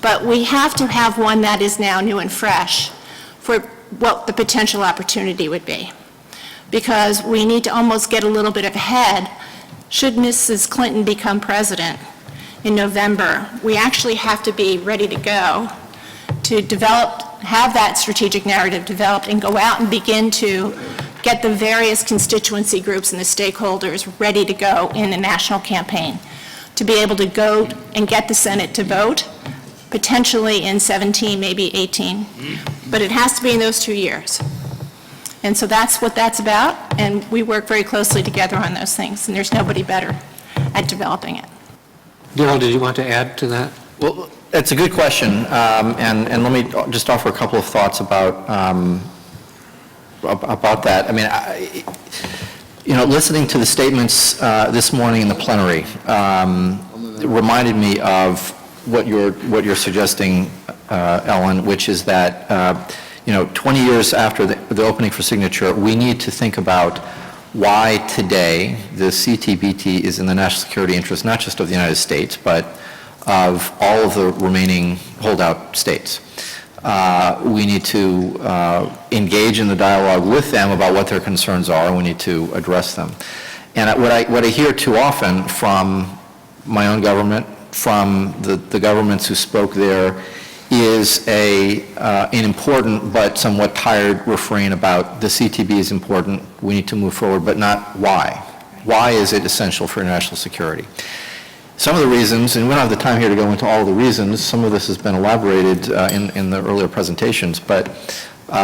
But we have to have one that is now new and fresh for what the potential opportunity would be. Because we need to almost get a little bit ahead. Should Mrs. Clinton become president in November, we actually have to be ready to go to develop, have that strategic narrative developed and go out and begin to get the various constituency groups and the stakeholders ready to go in the national campaign to be able to go and get the Senate to vote, potentially in 17, maybe 18. But it has to be in those 2 years. And so that's what that's about, and we work very closely together on those things, and there's nobody better at developing it.
Darrell, did you want to add to that?
Well, it's a good question, and let me just offer a couple of thoughts about that. I mean, you know, listening to the statements this morning in the plenary reminded me of what you're suggesting, Ellen, which is that you know, 20 years after the opening for signature, we need to think about why today the CTBT is in the national security interest, not just of the United States, but of all of the remaining holdout states. We need to engage in the dialogue with them about what their concerns are, and we need to address them. And what I hear too often from my own government, from the governments who spoke there, is an important but somewhat tired refrain about the CTB is important, we need to move forward, but not why. Why is it essential for national security? Some of the reasons, and we don't have the time here to go into all the reasons, some of this has been elaborated in the earlier presentations, but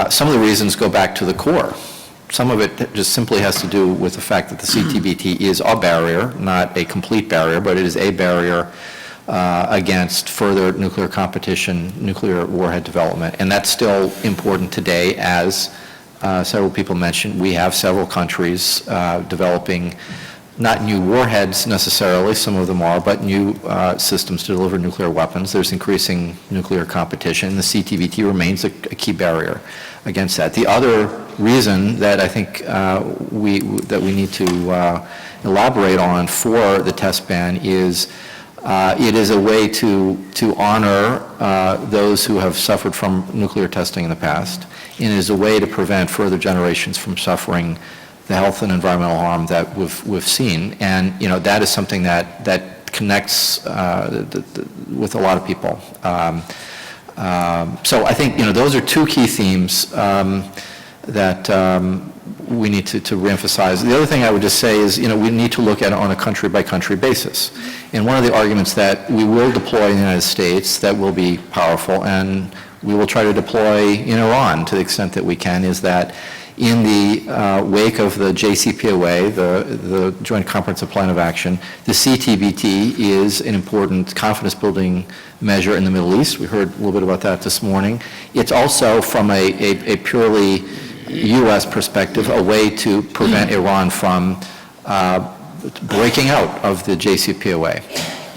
some of the reasons go back to the core. Some of it just simply has to do with the fact that the CTBT is a barrier, not a complete barrier, but it is a barrier against further nuclear competition, nuclear warhead development. And that's still important today, as several people mentioned. We have several countries developing not new warheads necessarily, some of them are, but new systems to deliver nuclear weapons. There's increasing nuclear competition. The CTBT remains a key barrier against that. The other reason that I think we need to elaborate on for the test ban is it is a way to honor those who have suffered from nuclear testing in the past, and it is a way to prevent further generations from suffering the health and environmental harm that we've seen. And, you know, that is something that connects with a lot of people. So I think, you know, those are two key themes that we need to reemphasize. The other thing I would just say is, you know, we need to look at it on a country-by-country basis. And one of the arguments that we will deploy in the United States that will be powerful, and we will try to deploy in Iran to the extent that we can, is that in the wake of the JCPOA, the Joint Comprehensive Plan of Action, the CTBT is an important confidence-building measure in the Middle East. We heard a little bit about that this morning. It's also, from a purely U.S. perspective, a way to prevent Iran from breaking out of the JCPOA.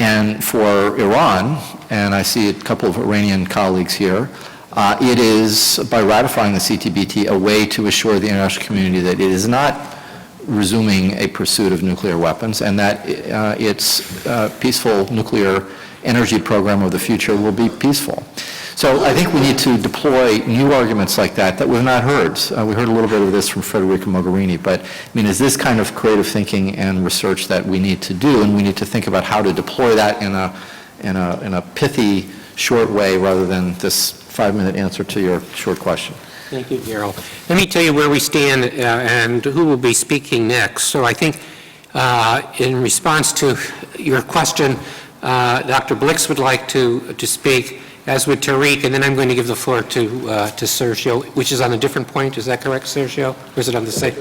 And for Iran, and I see a couple of Iranian colleagues here, it is, by ratifying the CTBT, a way to assure the international community that it is not resuming a pursuit of nuclear weapons, and that its peaceful nuclear energy program of the future will be peaceful. So I think we need to deploy new arguments like that we've not heard. We heard a little bit of this from Federica Mogherini, but I mean, is this kind of creative thinking and research that we need to do, and we need to think about how to deploy that in a pithy, short way rather than this 5-minute answer to your short question.
Thank you, Darrell. Let me tell you where we stand and who will be speaking next. So I think in response to your question, Dr. Blix would like to speak, as would Tariq, and then I'm going to give the floor to Sergio, which is on a different point. Is that correct, Sergio? Or is it on the same?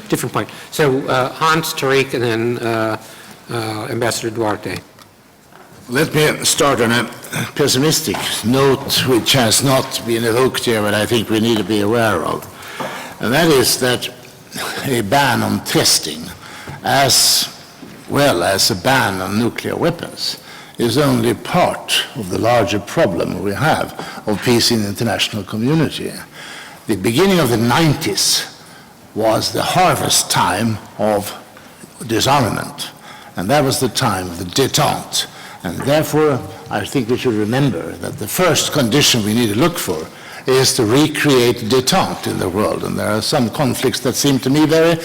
Different point. So Hans, Tariq, and then Ambassador Duarte.
Let me start on a pessimistic note, which has not been evoked here, but I think we need to be aware of. And that is that a ban on testing, as well as a ban on nuclear weapons, is only part of the larger problem we have of peace in the international community. The beginning of the 90s was the harvest time of disarmament, and that was the time of the détente. And therefore, I think we should remember that the first condition we need to look for is to recreate détente in the world. And there are some conflicts that seem to me very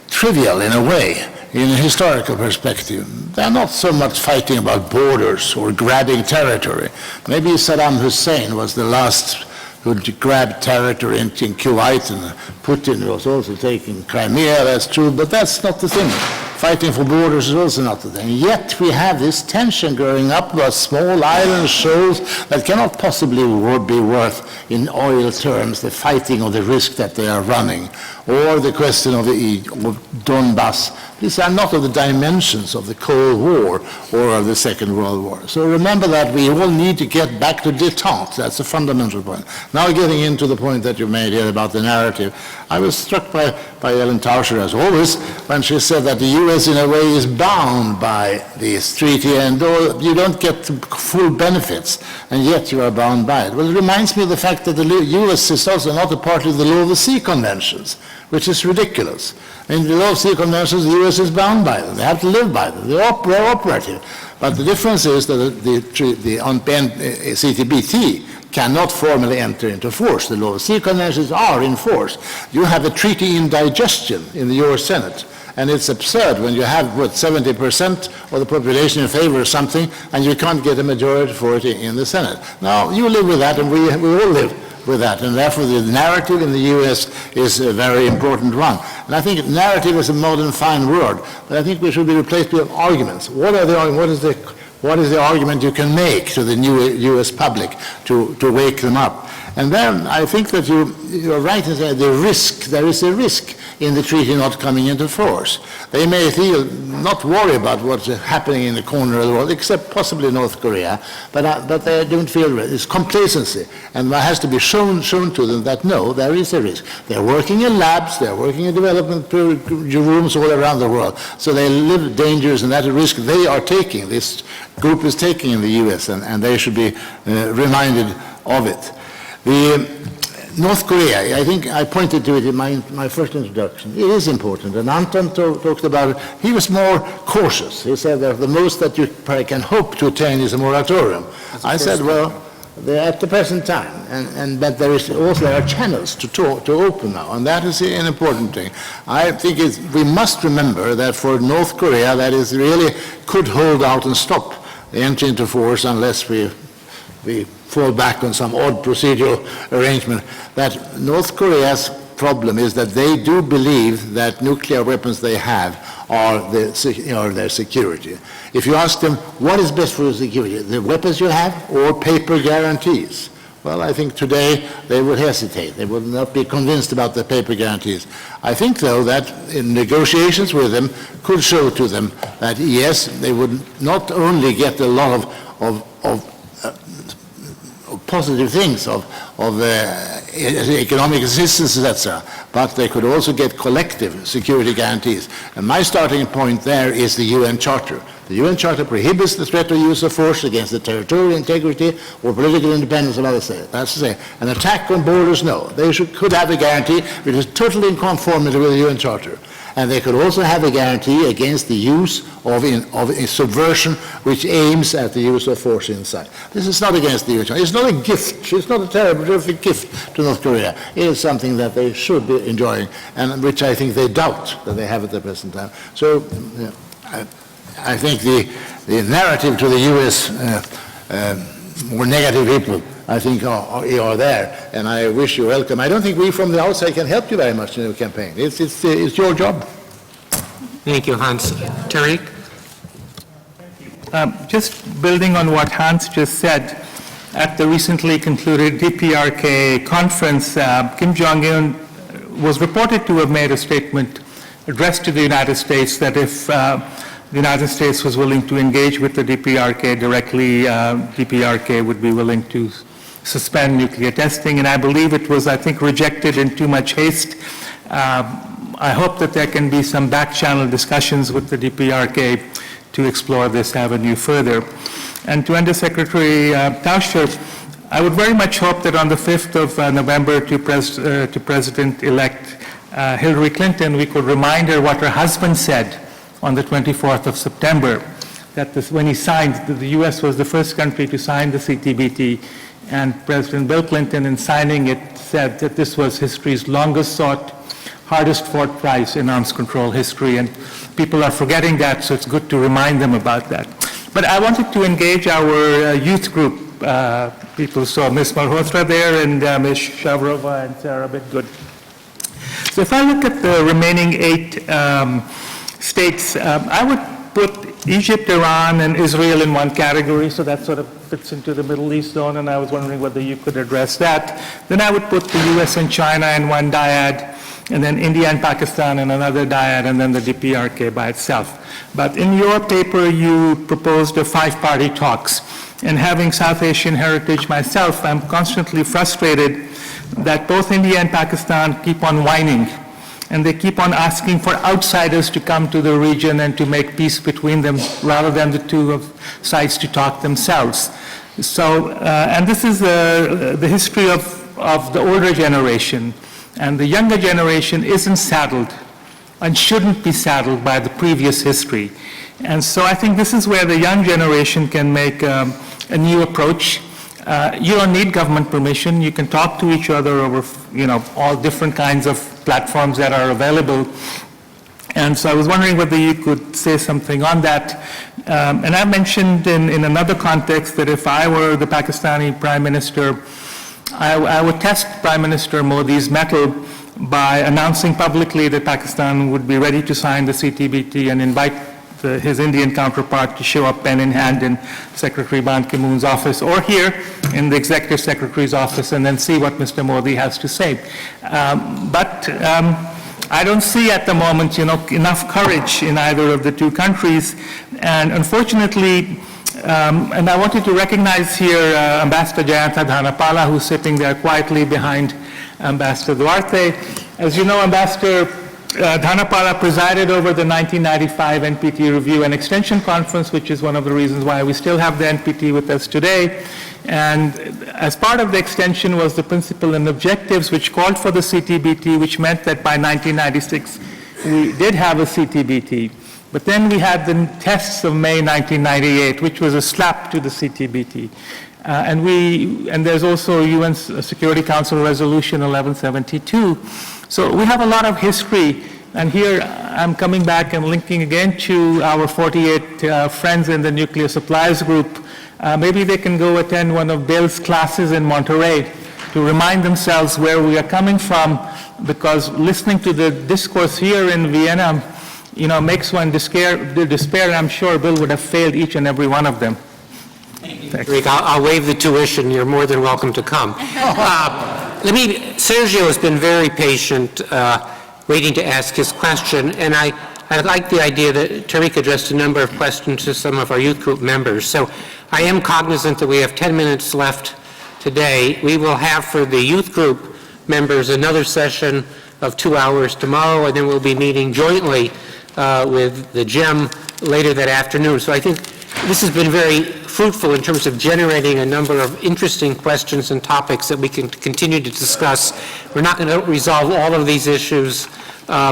trivial in a way, in a historical perspective. They're not so much fighting about borders or grabbing territory. Maybe Saddam Hussein was the last who grabbed territory in Kuwait, and Putin was also taking Crimea, that's true, but that's not the thing. Fighting for borders is also not the thing. Yet we have this tension growing up about small island shoals that cannot possibly be worth, in oil terms, the fighting or the risk that they are running, or the question of Donbass. These are not of the dimensions of the Cold War or of the Second World War. So remember that we all need to get back to détente. That's a fundamental point. Now getting into the point that you made here about the narrative, I was struck by Ellen Tauscher, as always, when she said that the U.S. in a way is bound by this treaty, and you don't get full benefits, and yet you are bound by it. Well, it reminds me of the fact that the U.S. is also not a party of the Law of the Sea Conventions, which is ridiculous. In the Law of the Sea Conventions, the U.S. is bound by them. They have to live by them. They're operative. But the difference is that the CTBT cannot formally enter into force. The Law of the Sea Conventions are in force. You have a treaty in digestion in the U.S. Senate. And it's absurd when you have, 70% of the population in favor of something, and you can't get a majority for it in the Senate. Now, you live with that, and we all live with that, and therefore the narrative in the U.S. is a very important one. And I think narrative is a modern fine word, but I think we should be replaced with arguments. What is the argument you can make to the new U.S. public to wake them up? And then I think that you're right in saying there is a risk in the treaty not coming into force. They may not worry about what's happening in the corner of the world, except possibly North Korea, but they don't feel it. It's complacency. And it has to be shown to them that, no, there is a risk. They're working in labs, they're working in development rooms all around the world. So they live dangerous, and that's a risk they are taking, this group is taking in the U.S., and they should be reminded of it. North Korea, I think I pointed to it in my first introduction. It is important, and Anton talked about it. He was more cautious. He said that the most that you can hope to attain is a moratorium. I said, well, they're at the present time, but there are channels to open now, and that is an important thing. I think we must remember that for North Korea, that is really could hold out and stop the entry into force unless we fall back on some odd procedural arrangement, that North Korea's problem is that they do believe that nuclear weapons they have are their security. If you ask them, what is best for your security, the weapons you have or paper guarantees? Well, I think today they would hesitate. They would not be convinced about the paper guarantees. I think, though, that in negotiations with them could show to them that, yes, they would not only get a lot of positive things of economic assistance, etc., but they could also get collective security guarantees. And my starting point there is the UN Charter. The UN Charter prohibits the threat or use of force against the territorial integrity or political independence of other states. That's to say, an attack on borders, no. They could have a guarantee which is totally in conformity with the UN Charter. And they could also have a guarantee against the use of a subversion which aims at the use of force inside. This is not against the UN Charter. It's not a gift. It's not a terrific gift to North Korea. It is something that they should be enjoying, and which I think they doubt that they have at the present time. So I think the narrative to the U.S. More negative people, I think, are there, and I wish you welcome. I don't think we from the outside can help you very much in your campaign. It's your job.
Thank you, Hans. Tariq?
Just building on what Hans just said, at the recently concluded DPRK conference, Kim Jong-un was reported to have made a statement addressed to the United States that if the United States was willing to engage with the DPRK directly, DPRK would be willing to suspend nuclear testing, and I believe it was, I think, rejected in too much haste. I hope that there can be some back-channel discussions with the DPRK to explore this avenue further. And to Under Secretary Tauscher, I would very much hope that on the 5th of November to President-elect Hillary Clinton, we could remind her what her husband said on the 24th of September, that when he signed, the U.S. was the first country to sign the CTBT, and President Bill Clinton, in signing it, said that this was history's longest sought, hardest fought prize in arms control history, and people are forgetting that, so it's good to remind them about that. But I wanted to engage our youth group people, so Ms. Malhotra there, and Ms. Shavrova and Sarah Bitgood. So if I look at the remaining 8 states, I would put Egypt, Iran, and Israel in one category, so that sort of fits into the Middle East zone, and I was wondering whether you could address that. Then I would put the US and China in one dyad, and then India and Pakistan in another dyad, and then the DPRK by itself. But in your paper, you proposed a 5-party talks. And having South Asian heritage myself, I'm constantly frustrated that both India and Pakistan keep on whining, and they keep on asking for outsiders to come to the region and to make peace between them rather than the two sides to talk themselves. So, and this is the history of the older generation, and the younger generation isn't saddled and shouldn't be saddled by the previous history. And so I think this is where the young generation can make a new approach. You don't need government permission. You can talk to each other over, all different kinds of platforms that are available. And so I was wondering whether you could say something on that. And I mentioned in another context that if I were the Pakistani Prime Minister, I would test Prime Minister Modi's mettle by announcing publicly that Pakistan would be ready to sign the CTBT and invite his Indian counterpart to show up pen in hand in Secretary Ban Ki-moon's office or here in the Executive Secretary's office, and then see what Mr. Modi has to say. But I don't see at the moment, enough courage in either of the two countries, and unfortunately, and I wanted to recognize here Ambassador Jayantha Dhanapala, who's sitting there quietly behind Ambassador Duarte. As you know, Ambassador Dhanapala presided over the 1995 NPT Review and Extension Conference, which is one of the reasons why we still have the NPT with us today. And as part of the extension was the principle and objectives which called for the CTBT, which meant that by 1996 we did have a CTBT. But then we had the tests of May 1998, which was a slap to the CTBT. And there's also UN Security Council Resolution 1172. So we have a lot of history, and here I'm coming back and linking again to our 48 friends in the Nuclear Suppliers Group. Maybe they can go attend one of Bill's classes in Monterey to remind themselves where we are coming from, because listening to the discourse here in Vienna, makes one despair, and I'm sure Bill would have failed each and every one of them.
Rick, I'll waive the tuition. You're more than welcome to come. Sergio has been very patient, waiting to ask his question, and I like the idea that Tariq addressed a number of questions to some of our youth group members. So I am cognizant that we have 10 minutes left today. We will have for the youth group members another session of 2 hours tomorrow, and then we'll be meeting jointly with the GEM later that afternoon. So I think this has been very fruitful in terms of generating a number of interesting questions and topics that we can continue to discuss. We're not going to resolve all of these issues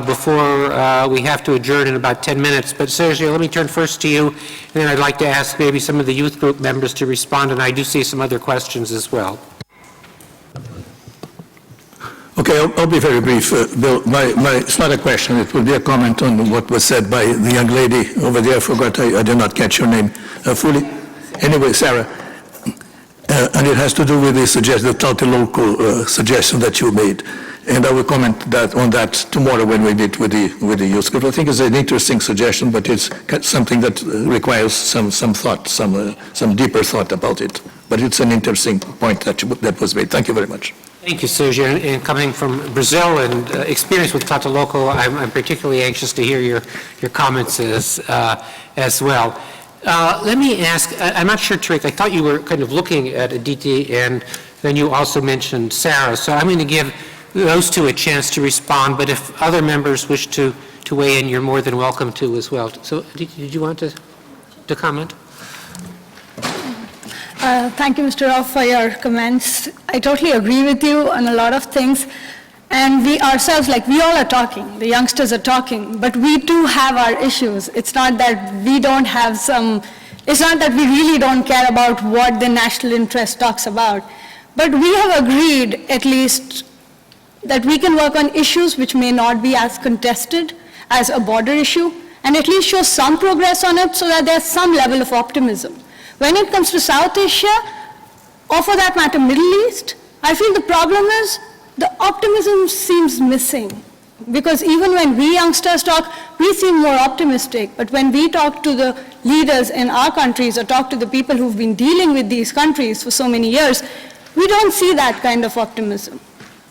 before we have to adjourn in about 10 minutes. But Sergio, let me turn first to you, and then I'd like to ask maybe some of the youth group members to respond, and I do see some other questions as well.
Okay, I'll be very brief. Bill, it's not a question. It will be a comment on what was said by the young lady over there. I forgot, I did not catch your name fully. Anyway, Sarah, and it has to do with the multi-local suggestion that you made. And I will comment on that tomorrow when we meet with the youth group. I think it's an interesting suggestion, but it's something that requires some thought, some deeper thought about it. But it's an interesting point that was made. Thank you very much.
Thank you, Sergio. And coming from Brazil and experience with Tata Loco, I'm particularly anxious to hear your comments as well. Let me ask, I'm not sure, Tariq, I thought you were kind of looking at Aditi, and then you also mentioned Sarah, so I'm going to give those two a chance to respond, but if other members wish to weigh in, you're more than welcome to as well. So, Aditi, did you want to comment?
Thank you, Mr. Rao, for your comments. I totally agree with you on a lot of things. And we ourselves, like we all are talking, the youngsters are talking, but we too have our issues. It's not that we don't have it's not that we really don't care about what the national interest talks about. But we have agreed, at least, that we can work on issues which may not be as contested as a border issue, and at least show some progress on it so that there's some level of optimism. When it comes to South Asia, or for that matter, Middle East, I feel the problem is the optimism seems missing. Because even when we youngsters talk, we seem more optimistic. But when we talk to the leaders in our countries or talk to the people who've been dealing with these countries for so many years, we don't see that kind of optimism,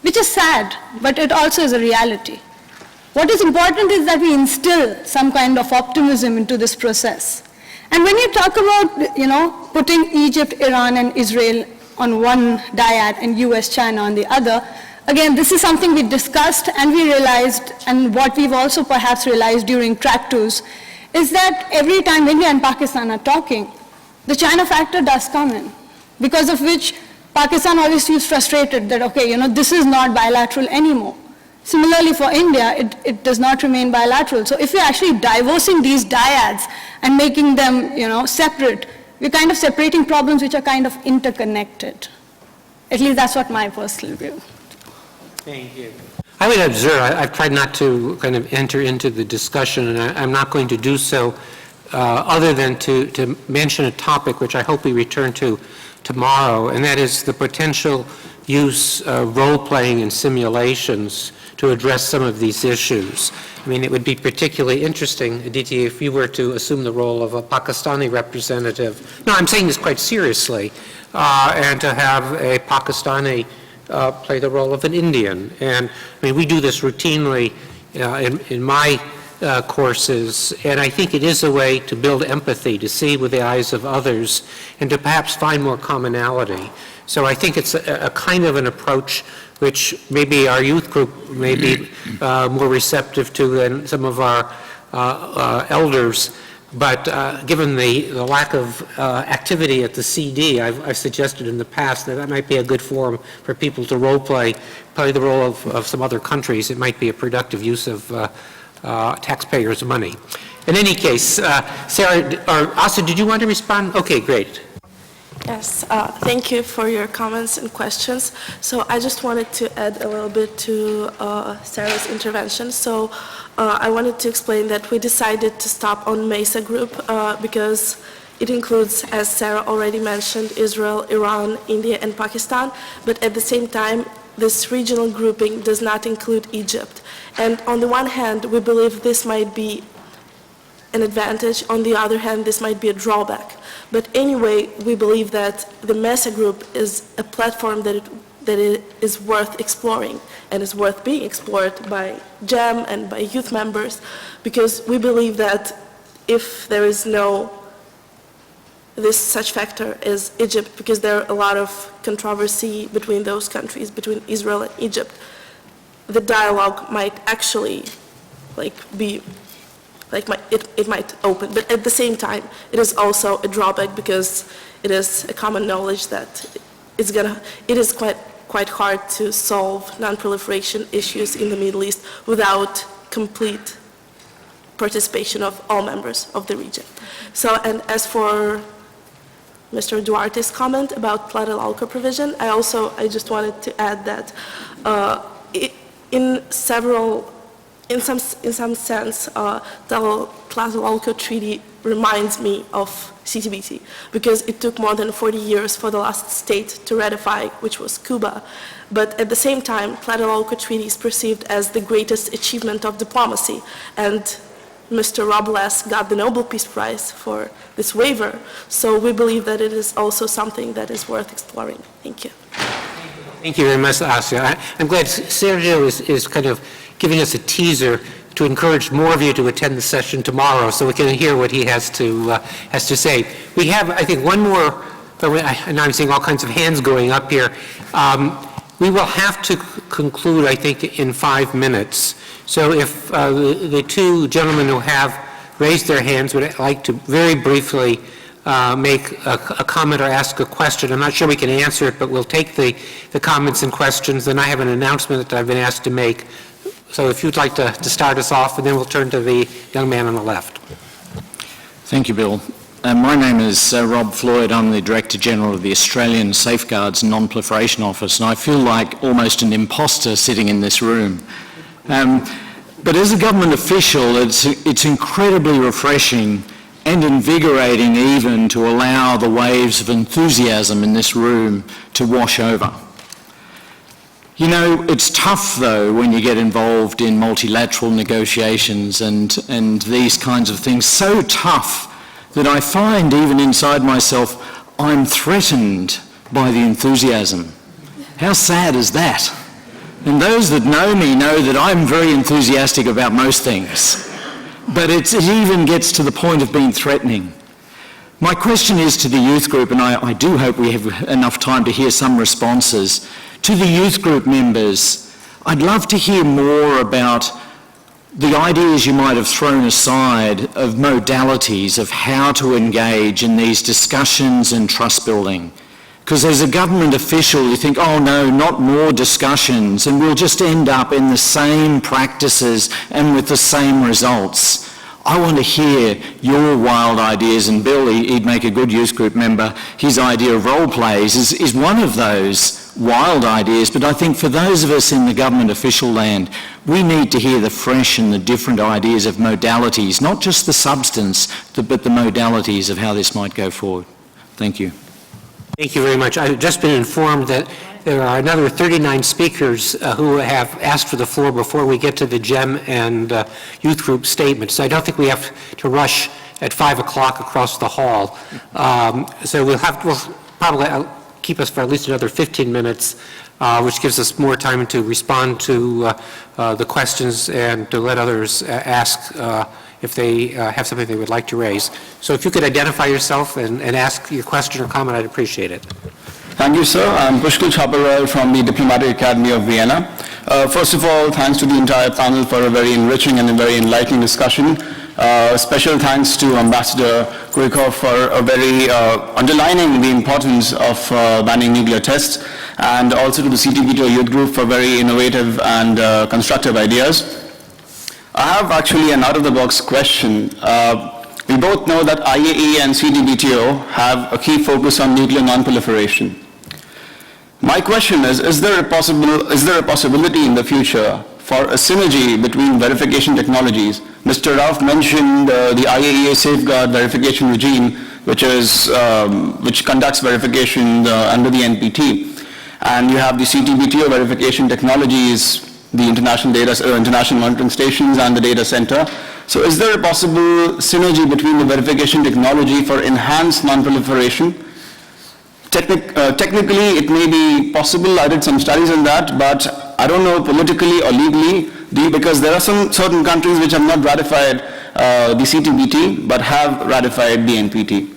which is sad, but it also is a reality. What is important is that we instill some kind of optimism into this process. And when you talk about, putting Egypt, Iran, and Israel on one dyad and US, China on the other, again, this is something we discussed and we realized, and what we've also perhaps realized during track twos, is that every time India and Pakistan are talking, the China factor does come in, because of which Pakistan always feels frustrated that, okay, this is not bilateral anymore. Similarly for India, it does not remain bilateral. So if we're actually divorcing these dyads and making them, separate, we're kind of separating problems which are kind of interconnected. At least that's what my personal view.
Thank you. I would observe, I've tried not to kind of enter into the discussion, and I'm not going to do so other than to mention a topic which I hope we return to tomorrow, and that is the potential use of role-playing and simulations to address some of these issues. I mean, it would be particularly interesting, Aditi, if you were to assume the role of a Pakistani representative. No, I'm saying this quite seriously, and to have a Pakistani play the role of an Indian. And I mean, we do this routinely in my courses, and I think it is a way to build empathy, to see with the eyes of others, and to perhaps find more commonality. So I think it's a kind of an approach which maybe our youth group may be more receptive to than some of our elders. But given the lack of activity at the CD, I've suggested in the past that might be a good forum for people to play the role of some other countries. It might be a productive use of taxpayers' money. In any case, Sarah, or Asa, did you want to respond? Okay, great.
Yes, thank you for your comments and questions. So I just wanted to add a little bit to Sarah's intervention. So I wanted to explain that we decided to stop on MESA group because it includes, as Sarah already mentioned, Israel, Iran, India, and Pakistan. But at the same time, this regional grouping does not include Egypt. And on the one hand, we believe this might be an advantage. On the other hand, this might be a drawback. But anyway, we believe that the MESA group is a platform that it is worth exploring and is worth being explored by GEM and by youth members, because we believe that if there is this such factor as Egypt, because there are a lot of controversy between those countries, between Israel and Egypt, the dialogue might actually it might open. But at the same time, it is also a drawback because it is a common knowledge that it is quite hard to solve non-proliferation issues in the Middle East without complete participation of all members of the region. So, and as for Mr. Duarte's comment about Tlatelolco provision, I just wanted to add that in some sense, the Tlatelolco Treaty reminds me of CTBT because it took more than 40 years for the last state to ratify, which was Cuba. But at the same time, Tlatelolco Treaty is perceived as the greatest achievement of diplomacy, and Mr. Robles got the Nobel Peace Prize for this waiver. So we believe that it is also something that is worth exploring. Thank you.
Thank you very much, Asia. I'm glad Sergio is kind of giving us a teaser to encourage more of you to attend the session tomorrow so we can hear what he has to say. We have, I think, one more, and I'm seeing all kinds of hands going up here. We will have to conclude, I think, in 5 minutes. So if the two gentlemen who have raised their hands would like to very briefly make a comment or ask a question. I'm not sure we can answer it, but we'll take the comments and questions. Then I have an announcement that I've been asked to make. So if you'd like to start us off, and then we'll turn to the young man on the left.
Thank you, Bill. My name is Rob Floyd. I'm the Director General of the Australian Safeguards Non-Proliferation Office, and I feel like almost an imposter sitting in this room. But as a government official, it's incredibly refreshing and invigorating even to allow the waves of enthusiasm in this room to wash over. You know, it's tough though when you get involved in multilateral negotiations and these kinds of things, so tough that I find even inside myself, I'm threatened by the enthusiasm. How sad is that? And those that know me know that I'm very enthusiastic about most things. But it even gets to the point of being threatening. My question is to the youth group, and I do hope we have enough time to hear some responses. To the youth group members, I'd love to hear more about the ideas you might have thrown aside of modalities of how to engage in these discussions and trust building. Because as a government official, you think, oh no, not more discussions, and we'll just end up in the same practices and with the same results. I want to hear your wild ideas, and Bill, he'd make a good youth group member. His idea of role plays is one of those wild ideas, but I think for those of us in the government official land, we need to hear the fresh and the different ideas of modalities, not just the substance, but the modalities of how this might go forward. Thank you.
Thank you very much. I've just been informed that there are another 39 speakers who have asked for the floor before we get to the GEM and youth group statements. So I don't think we have to rush at 5 o'clock across the hall. So we'll probably keep us for at least another 15 minutes, which gives us more time to respond to the questions and to let others ask if they have something they would like to raise. So if you could identify yourself and ask your question or comment, I'd appreciate it.
Thank you, sir. I'm Pushkal Chaparwal from the Diplomatic Academy of Vienna. First of all, thanks to the entire panel for a very enriching and a very enlightening discussion. Special thanks to Ambassador Kurikov for a very underlining the importance of banning nuclear tests, and also to the CTBTO youth group for very innovative and constructive ideas. I have actually an out-of-the-box question. We both know that IAEA and CTBTO have a key focus on nuclear non-proliferation. My question is there a possibility in the future for a synergy between verification technologies? Mr. Rauf mentioned the IAEA safeguard verification regime, which conducts verification under the NPT. And you have the CTBTO verification technologies, the international monitoring stations and the data center. So is there a possible synergy between the verification technology for enhanced non-proliferation? Technically, it may be possible. I did some studies on that, but I don't know politically or legally, because there are some certain countries which have not ratified the CTBT, but have ratified the NPT.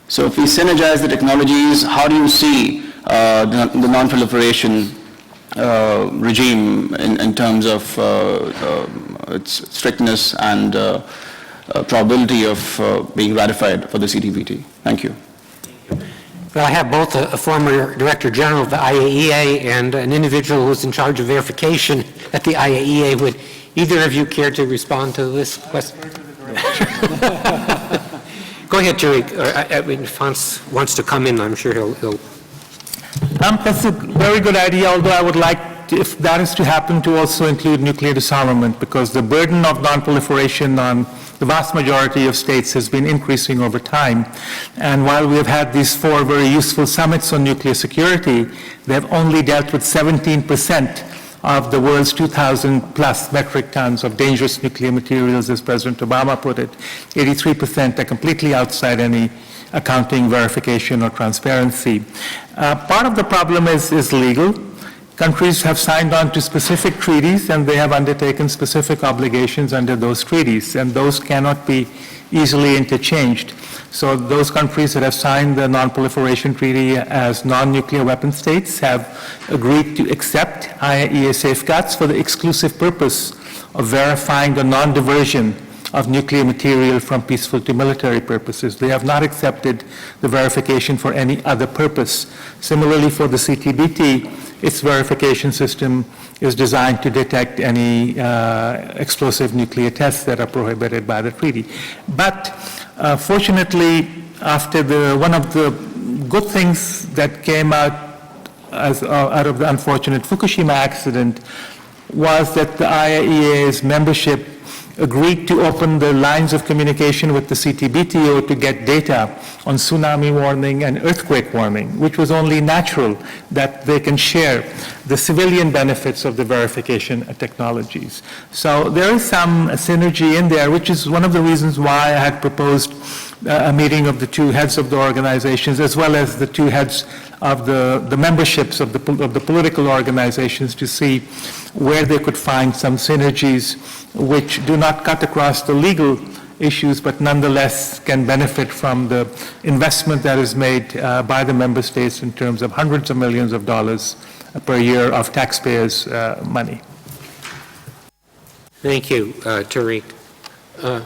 So if we synergize the technologies, how do you see the non-proliferation regime in terms of its strictness and probability of being ratified for the CTBT? Thank you.
Well, I have both a former Director General of the IAEA and an individual who was in charge of verification at the IAEA. Would either of you care to respond to this question? Go ahead, Tariq. If Hans wants to come in, I'm sure he'll
That's a very good idea, although I would like, if that is to happen, to also include nuclear disarmament, because the burden of non-proliferation on the vast majority of states has been increasing over time. And while we have had these 4 very useful summits on nuclear security, they have only dealt with 17% of the world's 2,000 plus metric tons of dangerous nuclear materials, as President Obama put it. 83% are completely outside any accounting, verification, or transparency. Part of the problem is legal. Countries have signed on to specific treaties, and they have undertaken specific obligations under those treaties, and those cannot be easily interchanged. So those countries that have signed the Non-Proliferation Treaty as non-nuclear weapon states have agreed to accept IAEA safeguards for the exclusive purpose of verifying the non-diversion of nuclear material from peaceful to military purposes. They have not accepted the verification for any other purpose. Similarly, for the CTBT, its verification system is designed to detect any explosive nuclear tests that are prohibited by the treaty. But fortunately, after one of the good things that came out of the unfortunate Fukushima accident was that the IAEA's membership agreed to open the lines of communication with the CTBTO to get data on tsunami warning and earthquake warning, which was only natural that they can share the civilian benefits of the verification technologies. So there is some synergy in there, which is one of the reasons why I had proposed a meeting of the two heads of the organizations, as well as the two heads of the memberships of the political organizations, to see where they could find some synergies which do not cut across the legal issues, but nonetheless can benefit from the investment that is made by the member states in terms of hundreds of millions of dollars per year of taxpayers' money.
Thank you, Tariq.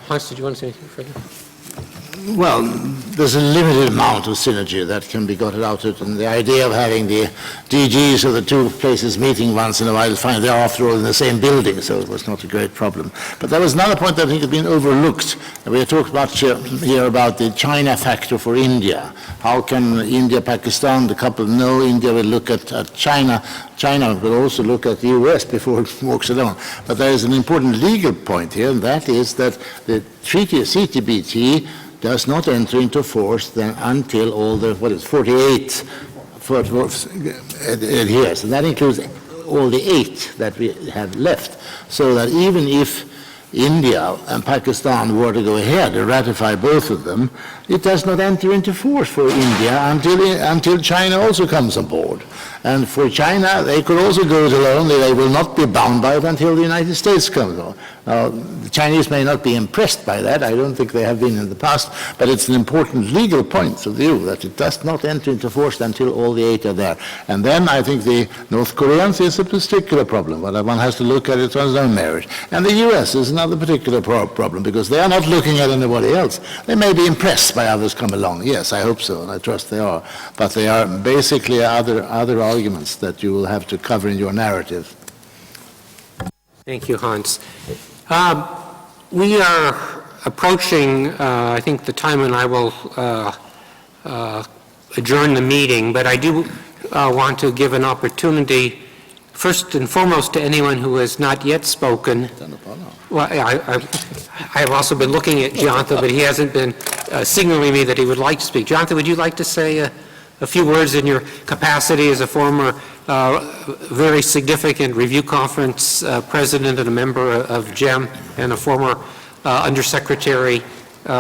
Hans, did you want to say anything further?
Well, there's a limited amount of synergy that can be got out of it, and the idea of having the DGs of the two places meeting once in a while, fine, they're after all in the same building, so it was not a great problem. But there was another point that I think has been overlooked. We talked about here about the China factor for India. How can India, Pakistan, the couple know India will look at China? China will also look at the US before it walks alone. But there is an important legal point here, and that is that the treaty, CTBT, does not enter into force then until all the, 48 adheres. And that includes all the 8 that we have left. So that even if India and Pakistan were to go ahead and ratify both of them, it does not enter into force for India until China also comes on board. And for China, they could also go it alone. They will not be bound by it until the United States comes on. Now, the Chinese may not be impressed by that. I don't think they have been in the past, but it's an important legal point of view that it does not enter into force until all the 8 are there. And then I think the North Koreans is a particular problem, but one has to look at it on its own merit. And the US is another particular problem, because they are not looking at anybody else. They may be impressed by others come along. Yes, I hope so, and I trust they are. But they are basically other arguments that you will have to cover in your narrative.
Thank you, Hans. We are approaching, I think, the time when I will adjourn the meeting, but I do want to give an opportunity, first and foremost, to anyone who has not yet spoken. Well, I've also been looking at Jayantha, but he hasn't been signaling me that he would like to speak. Jayantha, would you like to say a few words in your capacity as a former very significant review conference president and a member of GEM, and a former undersecretary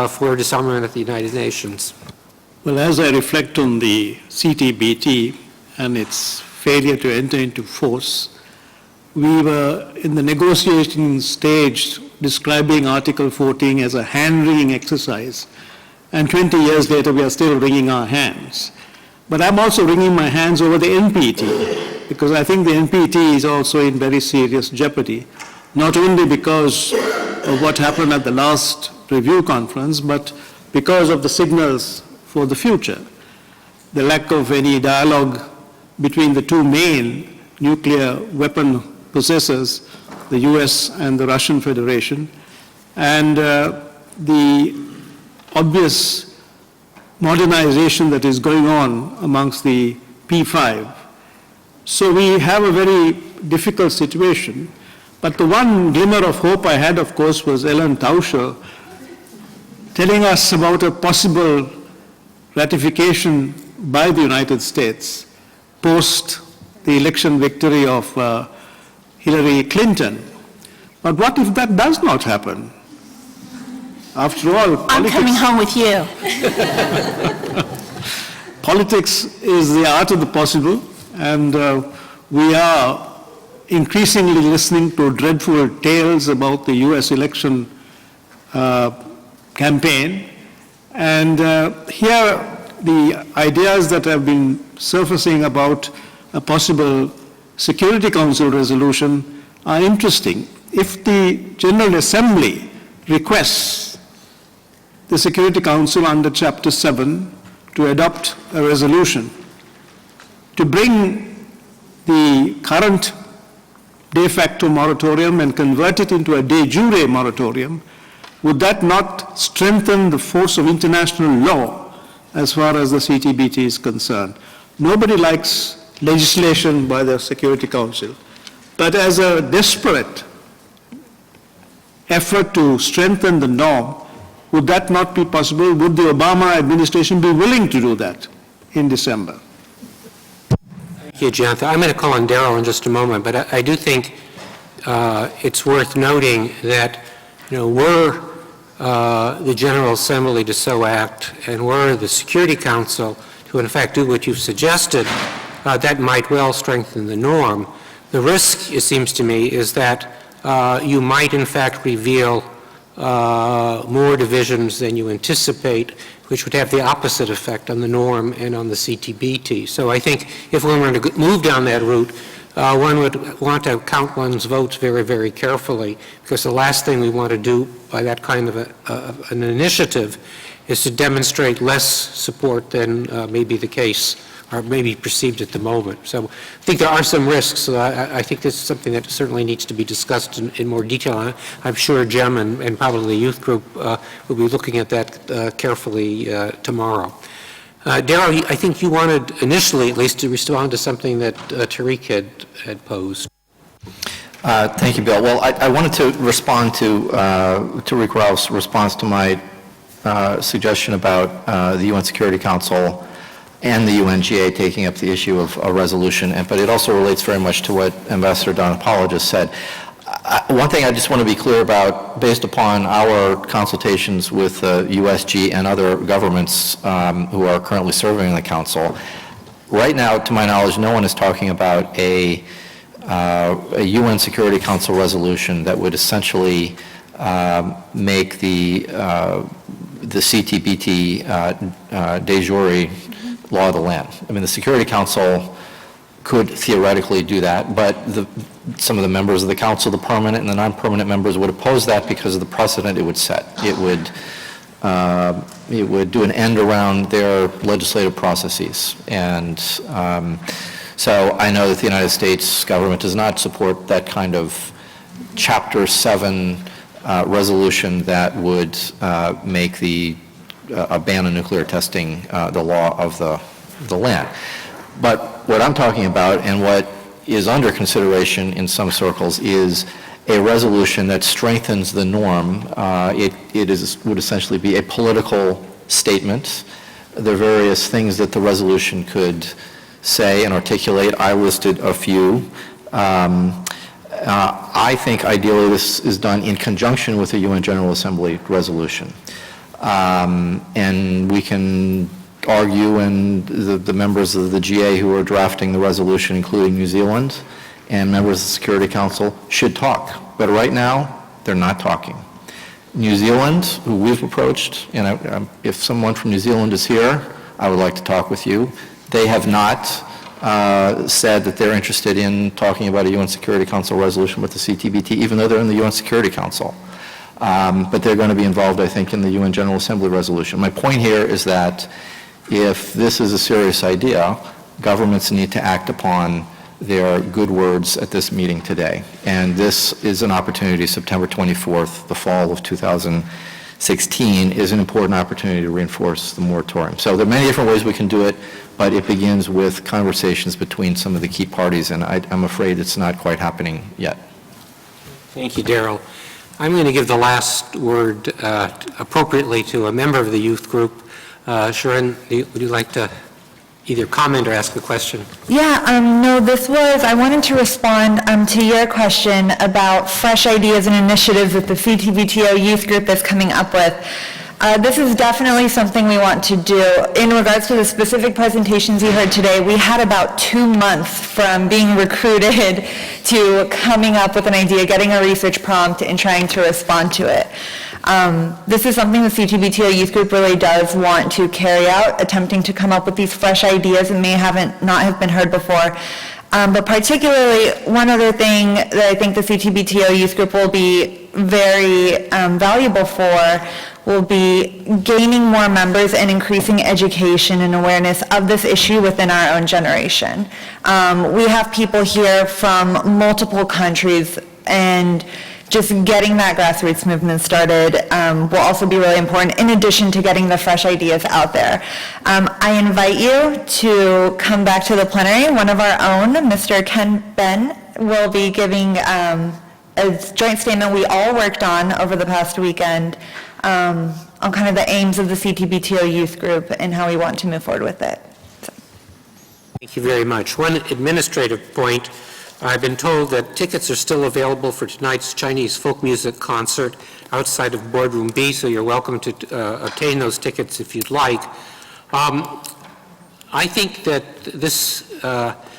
for disarmament at the United Nations?
Well, as I reflect on the CTBT and its failure to enter into force, we were in the negotiation stage describing Article 14 as a hand-wringing exercise, and 20 years later we are still wringing our hands. But I'm also wringing my hands over the NPT, because I think the NPT is also in very serious jeopardy, not only because of what happened at the last review conference, but because of the signals for the future. The lack of any dialogue between the two main nuclear weapon possessors, the US and the Russian Federation, and the obvious modernization that is going on amongst the P5. So we have a very difficult situation. But the one glimmer of hope I had, of course, was Ellen Tauscher telling us about a possible ratification by the United States post the election victory of Hillary Clinton. But what if that does not happen? After all,
I'm coming home with you.
Politics is the art of the possible, and we are increasingly listening to dreadful tales about the U.S. election campaign. And here, the ideas that have been surfacing about a possible Security Council resolution are interesting. If the General Assembly requests the Security Council under Chapter 7 to adopt a resolution to bring the current de facto moratorium and convert it into a de jure moratorium, would that not strengthen the force of international law as far as the CTBT is concerned? Nobody likes legislation by the Security Council, but as a desperate effort to strengthen the norm, would that not be possible? Would the Obama administration be willing to do that in December?
Thank you, Jonathan. I'm going to call on Darrell in just a moment, but I do think it's worth noting that, were the General Assembly to so act, and were the Security Council to in fact do what you've suggested, that might well strengthen the norm. The risk, it seems to me, is that you might in fact reveal more divisions than you anticipate, which would have the opposite effect on the norm and on the CTBT. So I think if one were to move down that route, one would want to count one's votes very, very carefully, because the last thing we want to do by that kind of an initiative is to demonstrate less support than may be the case or maybe perceived at the moment. So I think there are some risks. I think this is something that certainly needs to be discussed in more detail. I'm sure Jem and probably the youth group will be looking at that carefully tomorrow. Darrell, I think you wanted initially at least to respond to something that Tariq had posed.
Thank you, Bill. Well, I wanted to respond to Tariq Rauf's response to my suggestion about the UN Security Council and the UNGA taking up the issue of a resolution, but it also relates very much to what Ambassador Don Paula just said. One thing I just want to be clear about, based upon our consultations with USG and other governments who are currently serving in the Council, right now, to my knowledge, no one is talking about a UN Security Council resolution that would essentially make the CTBT de jure law of the land. I mean, the Security Council could theoretically do that, but some of the members of the Council, the permanent and the non-permanent members, would oppose that because of the precedent it would set. It would do an end around their legislative processes. And so I know that the United States government does not support that kind of Chapter 7 resolution that would make a ban on nuclear testing the law of the land. But what I'm talking about and what is under consideration in some circles is a resolution that strengthens the norm. It would essentially be a political statement. There are various things that the resolution could say and articulate. I listed a few. I think ideally this is done in conjunction with a UN General Assembly resolution. And we can argue, and the members of the GA who are drafting the resolution, including New Zealand, and members of the Security Council, should talk. But right now, they're not talking. New Zealand, who we've approached, and if someone from New Zealand is here, I would like to talk with you. They have not said that they're interested in talking about a UN Security Council resolution with the CTBT, even though they're in the UN Security Council. But they're going to be involved, I think, in the UN General Assembly resolution. My point here is that if this is a serious idea, governments need to act upon their good words at this meeting today. And this is an opportunity. September 24th, the fall of 2016, is an important opportunity to reinforce the moratorium. So there are many different ways we can do it, but it begins with conversations between some of the key parties, and I'm afraid it's not quite happening yet.
Thank you, Darrell. I'm going to give the last word appropriately to a member of the youth group. Sharon, would you like to either comment or ask a question?
Yeah, no, I wanted to respond to your question about fresh ideas and initiatives that the CTBTO youth group is coming up with. This is definitely something we want to do. In regards to the specific presentations you heard today, we had about 2 months from being recruited to coming up with an idea, getting a research prompt, and trying to respond to it. This is something the CTBTO Youth Group really does want to carry out, attempting to come up with these fresh ideas that may not have been heard before. But particularly, one other thing that I think the CTBTO Youth Group will be very valuable for will be gaining more members and increasing education and awareness of this issue within our own generation. We have people here from multiple countries, and just getting that grassroots movement started will also be really important, in addition to getting the fresh ideas out there. I invite you to come back to the plenary. One of our own, Mr. Ken Ben, will be giving a joint statement we all worked on over the past weekend on kind of the aims of the CTBTO Youth Group and how we want to move forward with it.
Thank you very much. One administrative point. I've been told that tickets are still available for tonight's Chinese folk music concert outside of Boardroom B, so you're welcome to obtain those tickets if you'd like. I think that this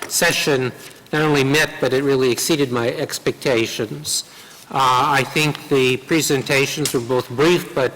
session not only met, but it really exceeded my expectations. I think the presentations were both brief but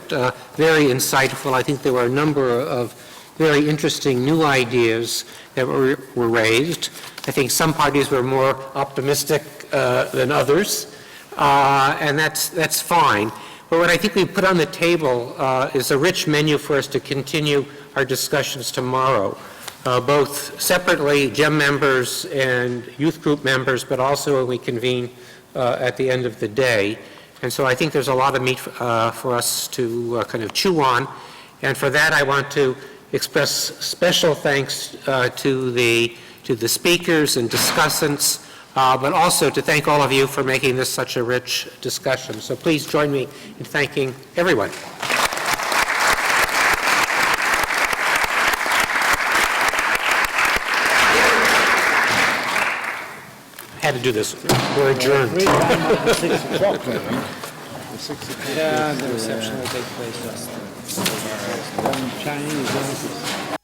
very insightful. I think there were a number of very interesting new ideas that were raised. I think some parties were more optimistic than others, and that's fine. But what I think we put on the table is a rich menu for us to continue our discussions tomorrow, both separately, GEM members and youth group members, but also when we convene at the end of the day. And so I think there's a lot of meat for us to kind of chew on. And for that, I want to express special thanks to the speakers and discussants, but also to thank all of you for making this such a rich discussion. So please join me in thanking everyone. Had to do this. We're adjourned.
Yeah, the reception will take place just Chinese.